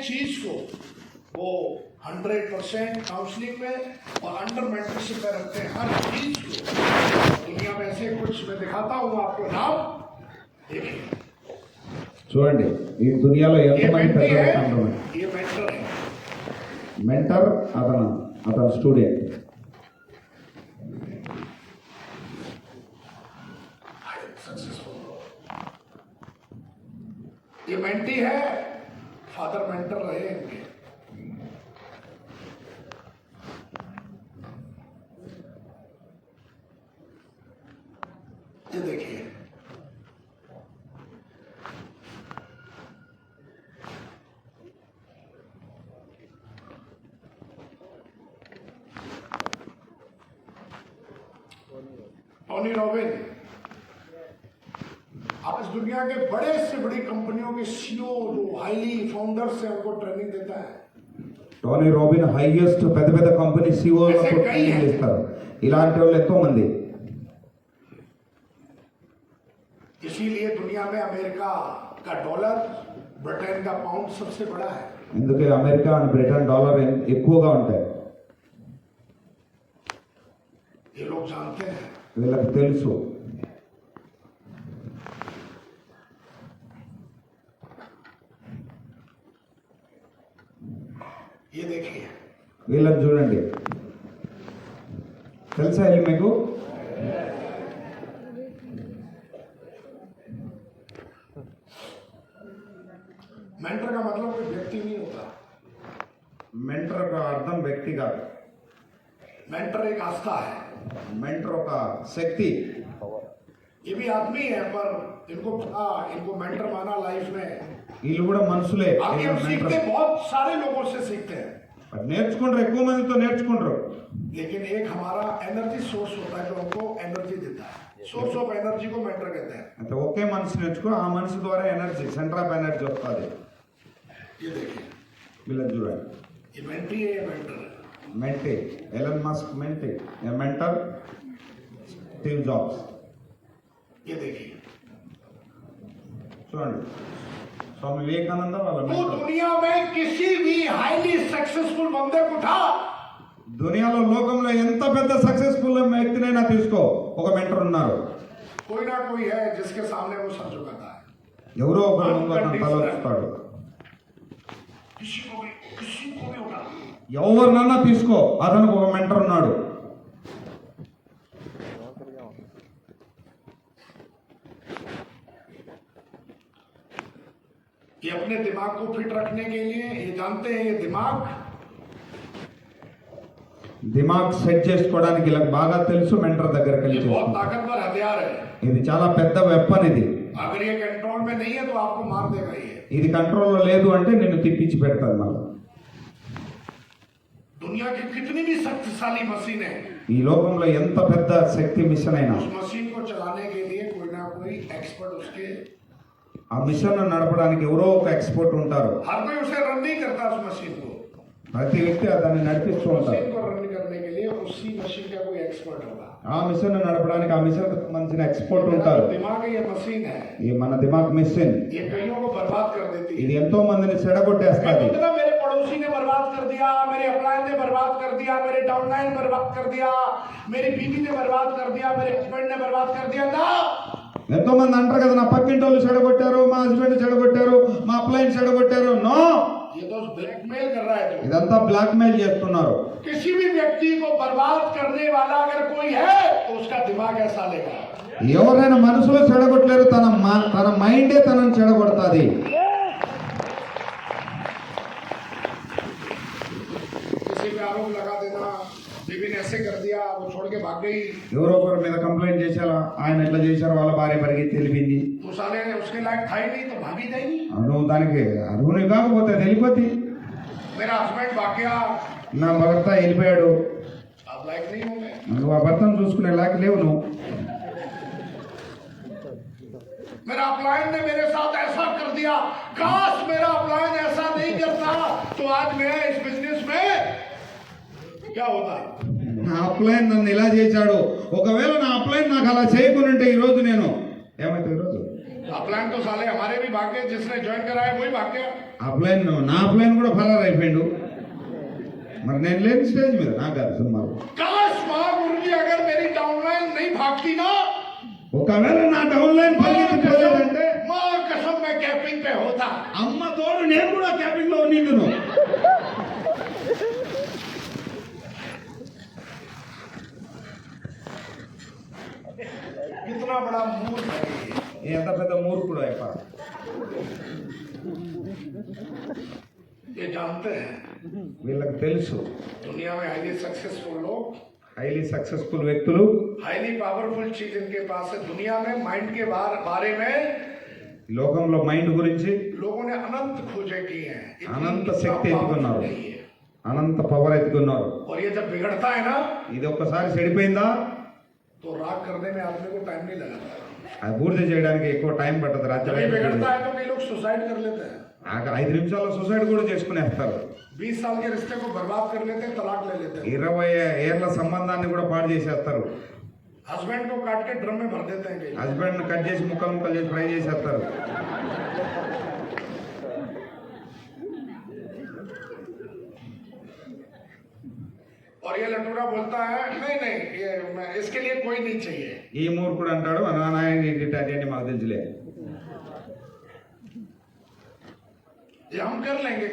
चीज को वो 100% काउंसलिंग में और अंडर मेंटरशिप में रखते हैं। हर चीज को दुनिया में ऐसे कुछ मैं दिखाता हूँ आपको नाम देखिए। చూడండి ఈ దునియాలో ये ఎంతమంది मेंटी పెద్దలు है, ఉంటారు. ये मेंटर है। మెంటర్ అతను స్టూడెంట్. ये मेंटी है, फादर मेंटर रहे इनके। ये देखिए टोनी रॉबिन आज दुनिया के बड़े से बड़ी कंपनियों के सीईओ जो हाईली फाउंडर्स हैं उनको ट्रेनिंग देता है। టోనీ రాబిన్ హైయెస్ట్ పెద్ద పెద్ద కంపెనీ సిఇఓలకు ట్రైనింగ్ ఇస్తారు. ఇలాంటి వాళ్ళు ఎంతో మంది. इसीलिए दुनिया में अमेरिका का डॉलर, ब्रिटेन का पाउंड सबसे बड़ा है। అందుకే అమెరికా అండ్ బ్రిటన్ డాలర్ ఎక్కువగా ఉంటాయి. ये लोग जानते हैं। వీళ్ళకి తెలుసు. ये देखिए వీళ్ళని చూడండి. తెలుసా వీళ్ళు మీకు? मेंटर का मतलब कोई व्यक्ति नहीं होता। మెంటర్ ఒక అర్థం వ్యక్తి కాదు. मेंटर एक आस्था है। మెంటర్ ఒక శక్తి. ये भी आदमी है पर इनको पता, इनको मेंटर माना लाइफ में। వీళ్ళు కూడా మనుషులే. बाकी हम सीखते बहुत सारे लोगों से सीखते हैं, నేర్చుకుంటారు, ఎక్కువ మందితో నేర్చుకుంటారు. लेकिन एक हमारा एनर्जी सोर्स होता है जो हमको एनर्जी देता है। सोर्स ऑफ एनर्जी को मेंटर कहते हैं। అంటే ఒకే మనిషి నేర్చుకో, ఆ మనిషి ద్వారా ఎనర్జీ, సెంటర్ ఆఫ్ ఎనర్జీ వస్తుంది. ये देखिए వీళ్ళని చూడండి. ये मेंटी है, ये मेंटर है। మెంటే Elon Musk మెంటే, mentor Steve jobs. ये देखिए చూడండి స్వామి వివేకానంద వాళ్ళ तो మెంటర్. दुनिया में किसी भी हाईली सक्सेसफुल बंदे को उठा, దునియాలో లోకంలో ఎంత పెద్ద సక్సెస్ఫుల్ వ్యక్తినైనా తీసుకో, ఒక మెంటర్ ఉన్నారు. कोई ना कोई है जिसके सामने वो सर झुकाता है। ఎవరో ఒకరు ముందు అతను తల ఉంచుతాడు. किसी को भी उठा। ఎవరినన్నా తీసుకో, అతనికి ఒక మెంటర్ ఉన్నాడు. ये अपने दिमाग को फिट रखने के लिए ये जानते हैं, ये దిమాగ్ సెట్ చేసుకోవడానికి ఇలా బాగా తెలుసు. మెంటర్ దగ్గరికి వెళ్ళి ये बहुत చేసుకుంటాడు. ताकतवर हथियार है। ఇది చాలా పెద్ద వెపన్. ఇది अगर ये कंट्रोल में नहीं है तो आपको मार देगा। ఇది కంట్రోల్లో లేదు అంటే నిన్ను తిప్పించి పెడతాది. మళ్ళీ दुनिया की कितनी भी शक्तिशाली मशीन है, ఈ లోకంలో ఎంత పెద్ద శక్తి మిషన్ అయినా उस मशीन को चलाने के लिए कोई ना कोई एक्सपर्ट उसके, ఆ మిషన్ నడపడానికి ఎవరో ఒక ఎక్స్పర్ట్ ఉంటారు. हर कोई उसे रन नहीं करता। उस मशीन को ప్రతి వ్యక్తి దాన్ని నడిపిస్తూ ఉంటారు. मशीन को रन करने के लिए उसी मशीन का कोई एक्सपर्ट होगा। ఆ మిషన్ నడపడానికి ఆ మిషన్ సంబంధించిన ఎక్స్పర్ట్ ఉంటారు. दिमाग ये मशीन है, ఈ మన దిమాగ్ మిషన్ ये कईयों को बर्बाद कर देती है। ఇది ఎంతో మందిని చెడగొట్టేస్తుంది. इतना मेरे पड़ोसी ने बर्बाद कर दिया, मेरे अपलाइन ने बर्बाद कर दिया, मेरे डाउनलाइन बर्बाद कर दिया, मेरी बीवी ने बर्बाद कर दिया, मेरे हस्बैंड ने बर्बाद कर दिया ना। ఎంతో మంది అంటారు కదా, నా పక్కింటి వాళ్ళు చెడగొట్టారు, మా హస్బెండ్ చెడగొట్టారు, మా అప్లైన్ చెడగొట్టారు. నో, ये तो ब्लैकमेल कर रहा है। तो ఇదంతా బ్లాక్ మెయిల్ చేస్తున్నారు. किसी भी व्यक्ति को बर्बाद करने वाला अगर कोई है तो उसका दिमाग ऐसा लेगा। ఎవరైనా మనసులో చెడగొట్టలేరు, తన మైండే తనని చెడగొడతాది. किसी पे आरोप लगा देना, बीवी ने ऐसे कर दिया, वो छोड़ के भाग गई, ఎవరో ఒకరి మీద కంప్లైంట్ చేశారా, ఆయన ఎట్లా చేశారు, వాళ్ళ భార్య పరిగెత్తి వెళ్ళింది. तो साले उसके लायक था ही नहीं तो भागी जाएगी। నువ్వు దానికి అర్హుని కాకపోతే అది వెళ్ళిపోద్ది. मेरा हस्बैंड भाग गया, నా భర్త వెళ్ళిపోయాడు, आप लायक नहीं होंगे। నువ్వు ఆ భర్తను చూసుకునే లాగా లేవు నువ్వు. मेरा अपलाइन ने मेरे साथ ऐसा कर दिया, काश मेरा अपलाइन ऐसा नहीं करता तो आज मैं इस बिजनेस में क्या होता। నా అప్లైన్ నన్ను ఇలా చేశాడు, ఒకవేళ నా అప్లైన్ నాకు అలా చేయకుండా ఈ రోజు నేను ఏమైతే ఈరోజు अपलाइन तो साले हमारे भी भाग गए, जिसने ज्वाइन कराया वही भाग गया। అప్లైన్ నా అప్లైన్ కూడా ఫరారు అయిపోయాడు. మరి నేను లేని స్టేజ్ మీద నాకు కాదు సినిమాలు. काश माँ गुरुजी अगर मेरी डाउनलाइन नहीं भागती ना, ఒకవేళ నా డౌన్ లైన్ పరిగెత్తిపోలేదంటే माँ कसम मैं कैंपिंग पे होता। అమ్మ తోడు నేను కూడా క్యాపింగ్ లో నిండును. कितना बड़ा मूर्ख है ये। ఎంత పెద్ద మూర్ఖుడు అయిప. ये जानते हैं వీళ్ళకి తెలుసు दुनिया में हाईली सक्सेसफुल लोग, హైలీ సక్సెస్ఫుల్ వ్యక్తులు, हाईली पावरफुल चीज इनके पास है दुनिया में। माइंड के बारे में లోకంలో మైండ్ గురించి लोगों ने अनंत खोजें की हैं। इतनी అనంత कितना శక్తి powerful ఎత్తుకున్నారు, नहीं है। అనంత పవర్ ఎత్తుకున్నారు. और ये जब बिगड़ता है ना, ఇది ఒక్కసారి చెడిపోయిందా तो राग करने में आदमी को टाइम नहीं लगता। అది బూడిద చేయడానికి ఎక్కువ టైం పట్టదు. जब ये రాత్రి बिगड़ता है तो कई लोग सुसाइड कर लेते हैं। 5 నిమిషాల్లో సూసైడ్ కూడా చేసుకునేస్తారు. 20 साल के रिश्ते को बर्बाद कर लेते हैं, तलाक ले लेते हैं। 20 ఏళ్ల సంబంధాన్ని కూడా పాడు చేసేస్తారు. हस्बैंड को काट के ड्रम में भर देते हैं कई। హస్బెండ్ కట్ చేసి ముక్కలు ముక్కలు చేసి ఫ్రై చేసేస్తారు. और ये लटूरा बोलता है नहीं नहीं इसके लिए कोई नहीं चाहिए। ఈ మూర్ఖుడు అంటాడు నాయన మాకు తెలుసులే, ये हम कर लेंगे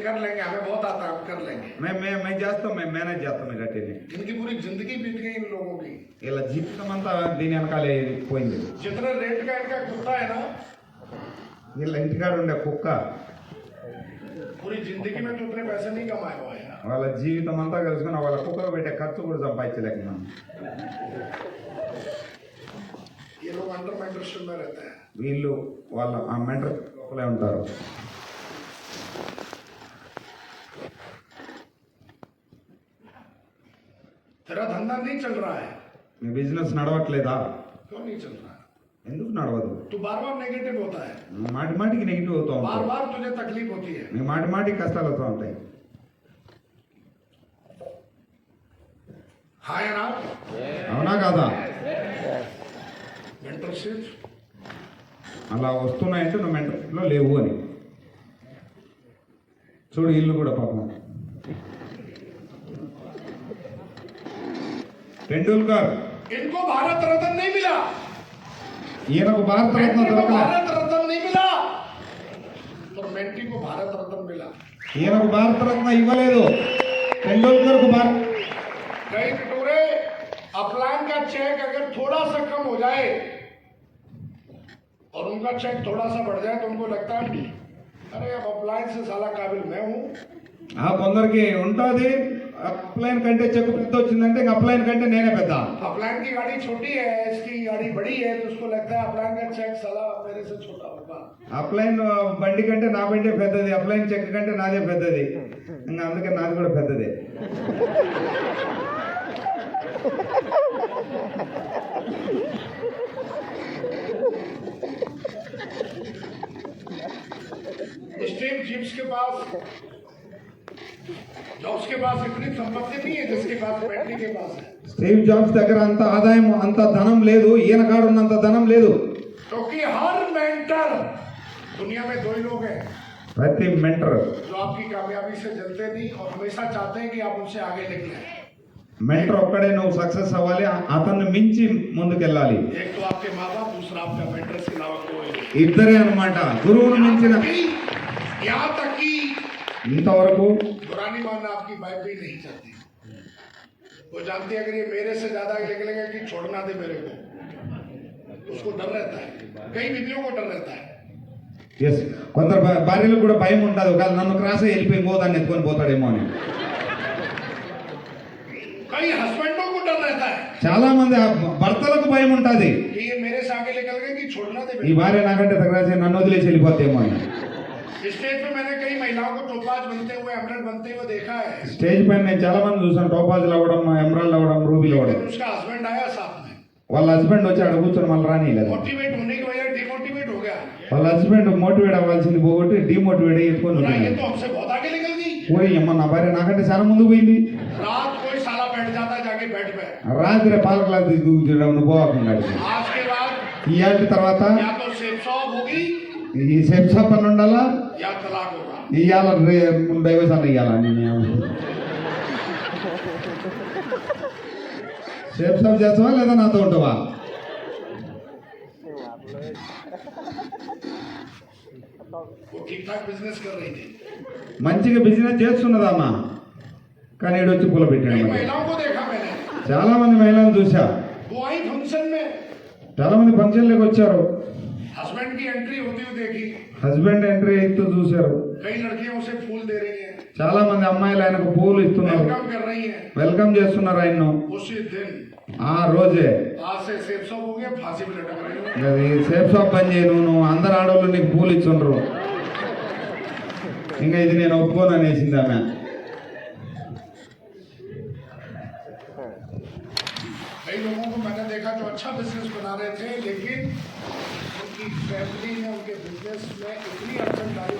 हमें बहुत आता है, हम कर लेंगे। మేము చేస్తాం, మేము మేనేజ్ చేస్తాం. ఇలాంటివి इनकी पूरी जिंदगी बीत गई इन लोगों की। ఇలా జీవితం అంతా దీని వెనకాలే పోయింది. जितने रेट का इनका कुत्ता है ना, వీళ్ళ ఇంటికాడ ఉండే కుక్క पूरी जिंदगी में तो उतने पैसे नहीं कमाए हुए हैं। వాళ్ళ జీవితం అంతా కలుసుకుని వాళ్ళ కుక్కకు పెట్టే ఖర్చు కూడా సంపాదించలేకున్నాం. ये लोग अंडर मेंटरशिप में रहते हैं। వీళ్ళు వాళ్ళ ఆ మెంటర్ లోపలే ఉంటారు. तेरा धंधा नहीं चल रहा है, మీ బిజినెస్ నడవట్లేదా? क्यों नहीं चल रहा है? ఎందుకు నడవదు? तू बार बार नेगेटिव होता है, మాటి మాటికి నెగిటివ్ అవుతూ बार ఉంటావు. बार तुझे तकलीफ होती है। నీ మాటి మాటికి కష్టాలు వస్తూ ఉంటాయి. हाँ या ना? అవునా కాదా? मेंटरशिप అలా వస్తున్నాయంటే నువ్వు మెంటర్లో లేవు అని. చూడు ఇల్లు కూడా పాపం. టెండూల్కర్ इनको भारत रत्न नहीं मिला, ఈయనకు భారతరత్న मेंटी को దొరకలే. भारत रत्न नहीं मिला, तो मेंटी को भारत रत्न मिला। ఈయనకు భారతరత్న ఇవ్వలేదు, టెండూల్కర్కు భారత. कई टटोरे अपलाइन का चेक अगर थोड़ा सा कम हो जाए और उनका चेक थोड़ा सा बढ़ जाए तो उनको लगता है अरे अब अपलाइन से साला काबिल मैं हूं। కొందరికి ఉంటుంది, అప్లైన్ కంటే చెక్ పెద్ద వచ్చిందంటే ఇంకా అప్లైన్ కంటే నేనే పెద్ద. अपलाइन की गाड़ी छोटी है, इसकी गाड़ी बड़ी है, तो उसको लगता है अपलाइन का चेक साला मेरे से छोटा होगा। అప్లైన్ బండి కంటే నా బండి పెద్దది, అప్లైన్ చెక్ కంటే నాదే పెద్దది, ఇంకా అందుకే నాది కూడా పెద్దదే. स्टीव जिब्स के पास जॉब्स के पास इतनी संपत्ति नहीं है जिसके पास बैटरी के पास है। స్టీవ్ జాబ్స్ దగ్గర అంత ఆదాయం అంత ధనం లేదు, ఈయన కాడ ఉన్నంత ధనం లేదు. क्योंकि हर मेंटर दुनिया में 2 ही लोग हैं ప్రతి మెంటర్ जो आपकी कामयाबी से जलते नहीं और हमेशा चाहते हैं कि आप उनसे आगे निकलें। మెంటర్ ఒక్కడే నువ్వు సక్సెస్ అవ్వాలి, అతన్ని మించి ముందుకెళ్ళాలి. एक तो आपके माँ बाप, दूसरा आपका मेंटर के अलावा कोई नहीं। ఇద్దరే అన్నమాట, గురువును మించిన. यहाँ तक कि ఇంతవరకు पुरानी माँ आपकी वाइफ भी नहीं चाहती, वो जानती है अगर ये मेरे से ज्यादा निकलेगा कि छोड़ना दे मेरे को, उसको डर रहता है। कई बीवियों को डर रहता है। ఎస్, కొందరు భార్యలకు కూడా భయం ఉంటుంది, ఒకవేళ నన్ను క్రాస్ వెళ్ళిపోయి పోతాన్ని ఎత్తుకొని పోతాడేమో అని. कई हस्बैंडों को डर रहता है చాలా మంది భర్తలకు భయం ఉంటుంది, कि ये मेरे से आगे निकल गए कि छोड़ना दे ఈ मेरे భార్య నాకంటే దగ్గర నన్ను వదిలేసి వెళ్ళిపోతేమో అని. को। स्टेज पे मैंने कई महिलाओं को टोपाज बनते हुए, एमरल्ड बनते हुए देखा है, స్టేజ్ పైన నేను చాలా మంది చూసాను, టోపాజులు అవ్వడం, ఎమరాల్డ్ అవ్వడం, రూబీలు అవ్వడం. लेकिन उसका हस्बैंड आया साथ में, వాళ్ళ హస్బెండ్ వచ్చి అక్కడ కూర్చొని మళ్ళీ రానిలేదు. मोटिवेट होने की वजह डिमोटिवेट हो गया। వాళ్ళ హస్బెండ్ మోటివేట్ అవ్వాల్సింది పోగొట్టి డిమోటివేట్ అయ్యి ఎత్తుకొని बोला, ये ఉంటున్నాడు. तो हमसे बहुत आगे निकल गई। పోయి అమ్మ నా భార్య నాకంటే చాలా ముందు పోయింది. रात कोई साला बैठ जाता जाके बेड पे। రాత్రి పాల క్లాస్ తీసుకు నువ్వు పోకుండా आज के बाद ఇవాళ తర్వాత या तो सेफ सॉफ होगी ఈ సేఫ్ షాప్ అని ఉండాలా या तलाक होगा। ఇవాళ డైవర్స్ ఇవ్వాలా సేఫ్ షాప్ చేస్తావా లేదా నాతో ఉంటావా वो ठीक ठाक बिजनेस कर रही थी। మంచిగా బిజినెస్ చేస్తున్నదమ్మా కానీ ఈడు వచ్చి పూల పెట్టాడు कई మరి. महिलाओं को देखा मैंने, చాలా మంది మహిళలను చూసా वो आई फंक्शन में, చాలా మంది ఫంక్షన్లకు వచ్చారు हस्बैंड की एंट्री होती हुई देखी, హస్బెండ్ ఎంట్రీ అవుతూ చూశారు कई लड़कियां उसे फूल दे रही हैं, చాలా మంది అమ్మాయిలు ఆయనకు పూలు ఇస్తున్నారు वेलकम कर रही हैं। వెల్కమ్ చేస్తున్నారు ఆయన్ను उसी दिन ఆ రోజే आज से सेफ शॉप हो गया, फांसी पे लटक रही हूँ। అది సేఫ్ షాప్ పని చేయను నువ్వు అందరు ఆడవాళ్ళు నీకు పూలు ఇచ్చుండ్రు ఇంకా ఇది నేను ఒప్పుకోను అనేసింది ఆమె कई लोगों को मैंने देखा जो अच्छा बिजनेस बना रहे थे, लेकिन उनकी फैमिली ने उनके बिजनेस में इतनी अड़चन डाली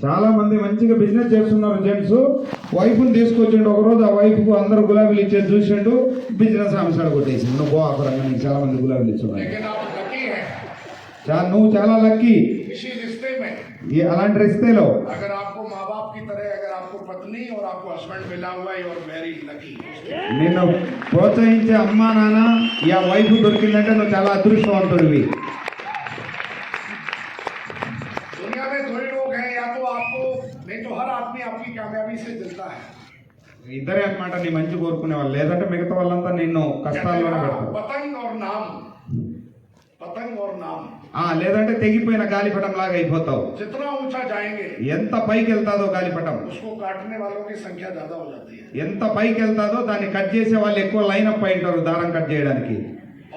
చాలా మంది మంచిగా బిజినెస్ చేస్తున్నారు జెంట్స్ వైఫ్ని తీసుకొచ్చిండు ఒక రోజు ఆ వైఫ్ కు అందరు గులాబీలు ఇచ్చేది చూసిండు బిజినెస్ ఆమె సడ కొట్టేసిండు నువ్వు గో ఆఫరంగా నీకు చాలా మంది గులాబీలు ఇస్తున్నాయి लेकिन आप लकी हैं నువ్వు చాలా లక్కీ इसी रिश्ते में, అలాంటి రిస్తేలో अगर आपको माँ बाप की तरह अगर आपको पत्नी और आपको हस्बैंड मिला हुआ है, और वेरी लकी। నిన్ను ప్రోత్సహించే అమ్మా నాన్న ఈ వైఫ్ దొరికిందంటే నువ్వు చాలా అదృష్టవంతుడివి दुनिया में दो ही लोग हैं, या तो आपको, नहीं तो हर आदमी आपकी कामयाबी से जलता है। ఇద్దరే అన్నమాట నీ మంచి కోరుకునే వాళ్ళు లేదంటే మిగతా వాళ్ళంతా నిన్ను కష్టాల్లోనే పెడతారు पतंग और नाम, पतंग और नाम, లేదంటే తెగిపోయిన గాలిపటం లాగా అయిపోతావు जितना ऊंचा जाएंगे ఎంత పైకి వెళ్తాదో గాలిపటం उसको काटने वालों की संख्या ज्यादा हो जाती है। ఎంత పైకి వెళ్తాదో దాన్ని కట్ చేసే వాళ్ళు ఎక్కువ లైన్ అప్ అయి ఉంటారు దారం కట్ చేయడానికి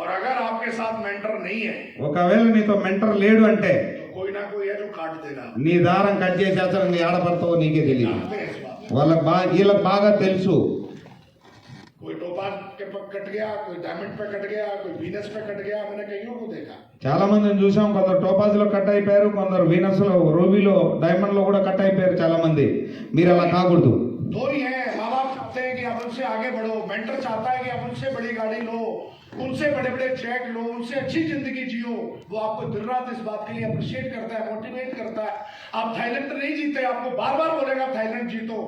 और अगर आपके साथ मेंटर नहीं है, ఒకవేళ నీతో మెంటర్ లేడు అంటే तो कोई ना कोई है जो काट देगा। నీ దారం కట్ చేసేస్తారు నీ ఆడపడతావో నీకే తెలియదు जानते हैं इस बात को। వీళ్ళకి బాగా తెలుసు कोई टोपाज के पे कट गया, कोई डायमंड पे कट गया, कोई वीनस पे कट गया, मैंने कईयों को देखा। చాలా మందిని చూసాం కొందరు టోపాజ్ లో కట్ అయిపోయారు కొందరు వీనస్ లో రూబీలో డైమండ్ లో కూడా కట్ అయిపోయారు చాలా మంది మీరు అలా కాకూడదు दो ही हैं, माँ बाप चाहते हैं कि आप उनसे आगे बढ़ो, मेंटर चाहता है कि आप उनसे बड़ी गाड़ी लो, उनसे बड़े बड़े चेक लो, उनसे अच्छी जिंदगी जियो। वो आपको दिन रात इस बात के लिए अप्रिशिएट करता है, मोटिवेट करता है। आप थाईलैंड नहीं जीते, आपको बार बार बोलेगा थाईलैंड जीतो।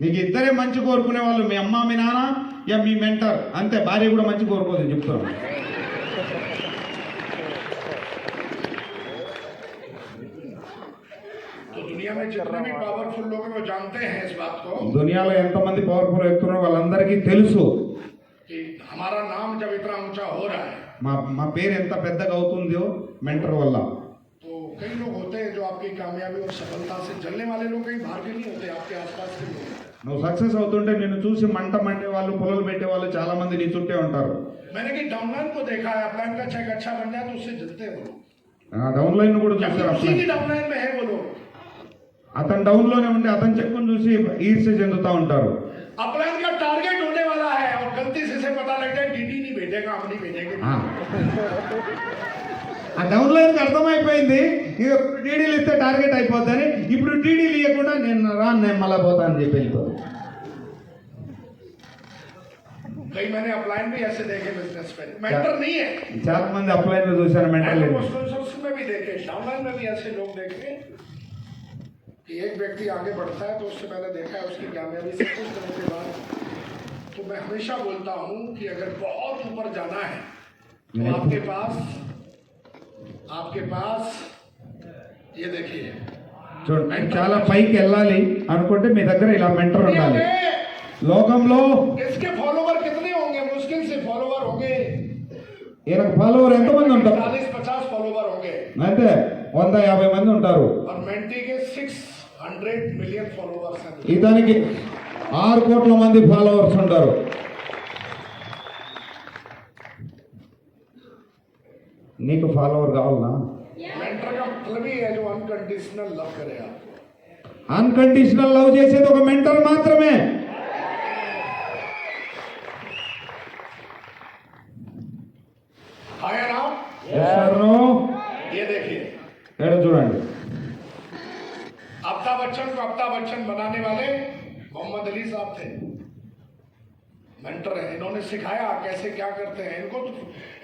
నీకు ఇద్దరే మంచి కోరుకునే వాళ్ళు మీ అమ్మ మీ నాన్న యా మీ మెంటర్ అంతే భార్య కూడా మంచి కోరుకోదు చెప్తాను तो दुनिया में जितने भी पावरफुल लोग हैं वो जानते हैं इस बात को దునియాలో ఎంతమంది పవర్ఫుల్ వ్యక్తులు వాళ్ళందరికీ తెలుసు कि हमारा नाम जब इतना ऊंचा हो रहा है, మా పేరు ఎంత పెద్దగా అవుతుందో మెంటర్ వల్ల तो कई लोग होते हैं जो आपकी कामयाबी और सफलता से जलने वाले लोग कहीं बाहर के नहीं होते, आपके आसपास के लोग। నువ్వు సక్సెస్ అవుతుంటే నిన్ను చూసి మంట మండే వాళ్ళు పొలలు పెట్టే వాళ్ళు చాలా మంది నీ చుట్టే ఉంటారు मैंने कि डाउनलाइन को देखा है, अपलाइन का चेक अच्छा बन जाए तो उससे जलते हैं वो लोग। డౌన్ లైన్ కూడా जब చూసారు उसी की डाउनलाइन में है वो लोग, అతను డౌన్ లోనే ఉండి అతను చెక్కుని చూసి ఈర్ష్య చెందుతా ఉంటారు अपलाइन का टारगेट होने वाला है और गलती से पता लग जाए डीडी नहीं भेजेगा, हम नहीं भेजेंगे। ఆ డౌన్ లైన్ కి అర్థమైపోయింది ఇక డీడీలు ఇస్తే టార్గెట్ అయిపోద్దని ఇప్పుడు డీడీలు ఇవ్వకుండా నేను మళ్ళా పోతా అని చెప్పి వెళ్ళిపోతాను कई मैंने अपलाइन भी ऐसे देखे बिजनेस में, मेंटर नहीं है। చాలా మంది అప్లైన్ లో చూశాను మెంటల్ में भी देखे, डाउनलाइन में भी ऐसे लोग देखे कि एक व्यक्ति आगे बढ़ता है तो उससे मैंने देखा है उसकी कामयाबी से कुछ दिनों के बाद। तो मैं हमेशा बोलता हूँ कि अगर बहुत ऊपर जाना है तो आपके पास ये देखिए, చూడండి చాలా పైకి వెళ్ళాలి అనుకుంటే మీ దగ్గర ఇలా మెంటర్ ఉండాలి లోకంలో इसके फॉलोवर कितने होंगे? मुश्किल से फॉलोवर होंगे ఈయనకు ఫాలోవర్ ఎంతమంది ఉంటారు 40-50 फॉलोवर होंगे, అంటే 150 మంది ఉంటారు और मेंटी के 600 मिलियन फॉलोवर्स हैं। ఇతనికి 6 కోట్ల మంది ఫాలోవర్స్ ఉంటారు నీకు ఫాలోవర్ కావాలనా मेंटर का मतलब ही है जो अनकंडीशनल लव करे आप। అన్కండిషనల్ లవ్ చేసేది ఒక మెంటర్ మాత్రమే आया ना? ये देखिए, చూడండి अमिताभ बच्चन को अमिताभ बच्चन बनाने वाले मोहम्मद अली साहब थे। मेंटर है, इन्होंने सिखाया कैसे क्या करते हैं।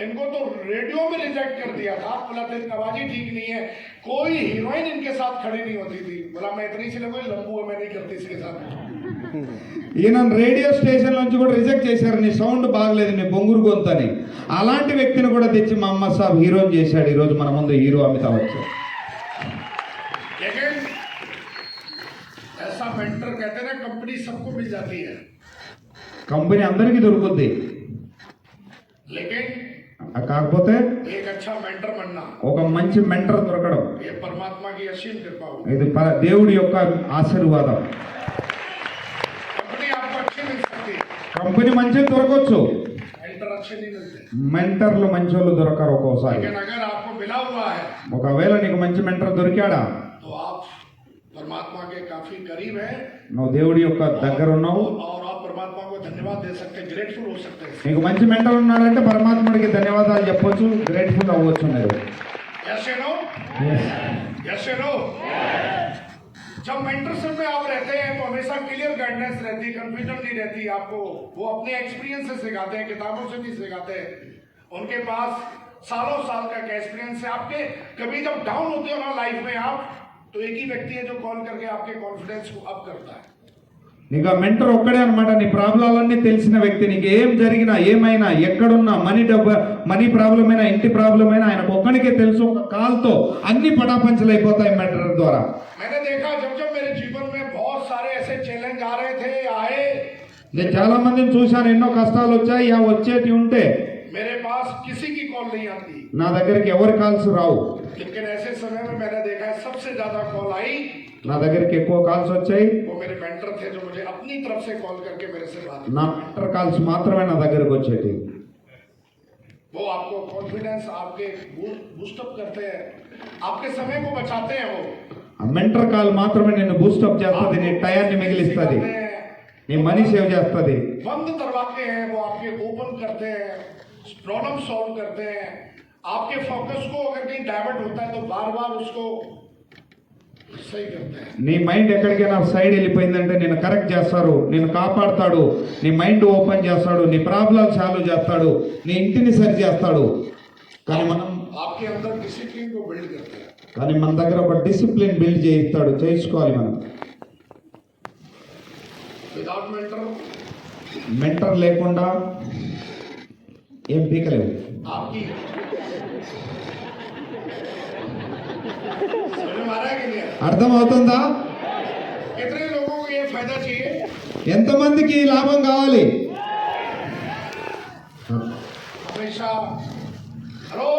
इनको तो रेडियो में रिजेक्ट कर दिया था, बोला तेरी आवाज ही ठीक नहीं है। कोई हीरोइन इनके साथ खड़ी नहीं होती थी, बोला मैं इतनी सी कोई लंबू है, मैं नहीं करती इसके साथ। ఈయన రేడియో స్టేషన్ నుంచి కూడా రిజెక్ట్ చేశారు, నీ సౌండ్ బాగలేదు, నీ బొంగురు గొంతని. అలాంటి వ్యక్తిని కూడా తెచ్చి మహమ్మద్ సాబ్ హీరోని చేశాడు. ఈరోజు మన ముందు హీరో అమితాబ్ బచ్చన్. लेकिन ऐसा मेंटर कहते हैं ना, कंपनी सबको मिल जाती है, కంపెనీ అందరికీ దొరుకుద్ది. लेकिन కాకపోతే एक अच्छा मेंटर बनना, ఒక మంచి మెంటర్ దొరకడం, ये परमात्मा की असीम कृपा हो। ఇది దేవుడి యొక్క ఆశీర్వాదం. कंपनी आपको अच्छी मिल सकती है, కంపెనీ మంచిది దొరకవచ్చు, मेंटर अच्छे नहीं मिलते। మెంటర్లు మంచోళ్ళు దొరకరు ఒక్కోసారి. लेकिन अगर आपको मिला हुआ है ఒకవేళ నీకు మంచి మెంటర్ దొరికాడా, तो आप परमात्मा के काफी करीब हैं, నువ్వు దేవుడి యొక్క దగ్గర ఉన్నావు. और आप परमात्मा को धन्यवाद दे सकते हैं, ग्रेटफुल हो सकते हैं। నీకు మంచి మెంటర్ ఉన్నాడంటే పరమాత్ముడికి ధన్యవాదాలు చెప్పొచ్చు, గ్రేట్ఫుల్ అవ్వచ్చు మీరు. Yes or no? Yes or no? जब मेंटरशिप में आप रहते हैं तो हमेशा क्लियर गाइडेंस रहती है, कंफ्यूजन नहीं रहती आपको। वो अपने एक्सपीरियंस से सिखाते हैं, किताबों से नहीं सिखाते। उनके पास सालों साल का एक्सपीरियंस है। आपके कभी जब डाउन होते हो ना लाइफ में आप, तो एक ही व्यक्ति है जो कॉल करके आपके कॉन्फिडेंस को अप करता है। నీకు ఆ మెంటర్ ఒక్కడే అనమాట. నీ ప్రాబ్లాలన్నీ తెలిసిన వ్యక్తి, నీకు ఏం జరిగినా ఏమైనా ఎక్కడున్నా, మనీ ప్రాబ్లం అయినా ఇంటి ప్రాబ్లం అయినా ఆయనకు ఒక్కడికే తెలుసు. ఒక కాల్తో అన్ని పటాపంచలు అయిపోతాయి మెంటర్ ద్వారా. मैंने देखा जब जब मेरे जीवन में बहुत सारे ऐसे चैलेंज आ रहे थे, आए, నేను చాలా మందిని చూశాను, ఎన్నో కష్టాలు వచ్చాయి, ఆ వచ్చేటి ఉంటే मेरे पास किसी की कॉल नहीं आती, నా దగ్గరికి ఎవరి కాల్స్ రావు. लेकिन ऐसे समय में मैंने देखा है सबसे ज्यादा कॉल आई, నా దగ్గరికి ఎక్కువ కాల్స్ వచ్చాయి. वो मेरे मेंटर थे जो मुझे अपनी तरफ से कॉल करके मेरे से बात, నా మెంటర్ కాల్స్ మాత్రమే నా దగ్గరకు వచ్చేటి. वो आपको कॉन्फिडेंस आपके बूस्टअप करते हैं, आपके समय को बचाते हैं। वो ఆ మెంటర్ కాల్ మాత్రమే నిన్ను బూస్టప్ చేస్తుంది, నీ టయాన్ని మిగిలిస్తుంది, నీ మనీ సేవ్ చేస్తుంది. बंद दरवाजे हैं वो आपके ओपन करते हैं, प्रॉब्लम सॉल्व करते हैं। आपके फोकस को अगर कहीं डाइवर्ट होता है तो बार बार उसको सही करते हैं। నీ మైండ్ ఎక్కడికైనా సైడ్ వెళ్ళిపోయిందంటే నేను కరెక్ట్ చేస్తారు, నేను కాపాడుతాడు, నీ మైండ్ ఓపెన్ చేస్తాడు, నీ ప్రాబ్లం సాల్వ్ చేస్తాడు, నీ ఇంటిని సరి చేస్తాడు. కానీ आपके अंदर डिसिप्लिन को बिल्ड करते हैं। కానీ మన దగ్గర ఒక డిసిప్లిన్ బిల్డ్ చేయిస్తాడు, చేసుకోవాలి మనం. विदाउट मेंटर మెంటర్ లేకుండా ఏం పీకలేవు. आपकी समझ में आ रहा है कि नहीं? అర్థమవుతుందా? कितने लोगों को ये फायदा चाहिए? ఎంతమందికి ఈ లాభం కావాలి? हमेशा हेलो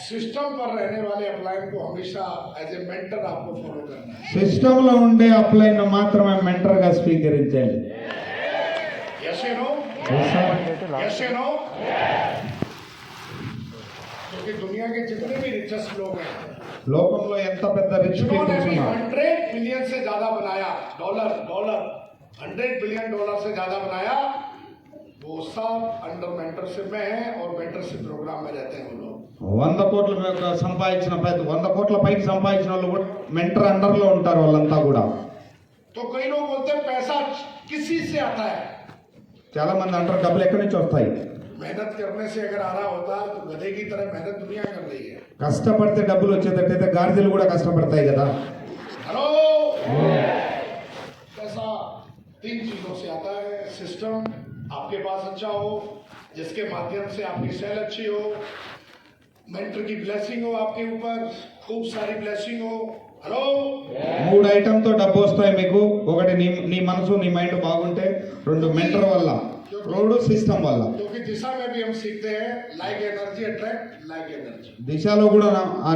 सिस्टम पर रहने वाले अपलाइन को हमेशा एज ए मेंटर आपको फॉलो करना है। సిస్టమ్ లో ఉండే అప్లైన్ మాత్రమే మెంటర్ గా స్వీకరించాలి. यस या नो? यस या नो? क्योंकि दुनिया के जितने भी रिचेस्ट लोग हैं, లోకంలో ఎంత పెద్ద రిచ్ जिन्होंने పీపుల్స్ भी ఉన్నారు, 100 बिलियन से ज्यादा बनाया, डॉलर 100 बिलियन डॉलर से ज्यादा बनाया, वो सब अंडर मेंटरशिप में है और मेंटरशिप प्रोग्राम में रहते हैं वो लोग। 100 కోట్ల సంపాదించిన 100 కోట్ల పైకి సంపాదించిన వాళ్ళు కూడా మెంటర్ అండర్ లో ఉంటారు వాళ్ళంతా కూడా. तो कई लोग बोलते हैं पैसा किसी से आता है, చాలా మంది అంటారు డబ్బులు ఎక్కడి నుంచి వస్తాయి. मेहनत करने से अगर आ रहा होता तो गधे की तरह मेहनत दुनिया कर रही है। కష్టపడితే డబ్బులు వచ్చేటట్టయితే గాడిదలు కూడా కష్టపడతాయి కదా. हेलो पैसा 3 चीजों से आता है। सिस्टम आपके पास अच्छा हो, जिसके माध्यम से आपकी सेल अच्छी हो, मेंटर की ब्लेसिंग हो आपके ऊपर, खूब सारी ब्लेसिंग हो। हेलो 3 ఐటమ్ తో డబ్బు వస్తాయి మీకు. ఒకటి నీ మనసు నీ మైండ్ బాగుంటే, 2 మెంటర్ వల్ల, 3 సిస్టమ్ వల్ల. क्योंकि दिशा में भी हम सीखते हैं like energy attract like energy. దిశలో కూడా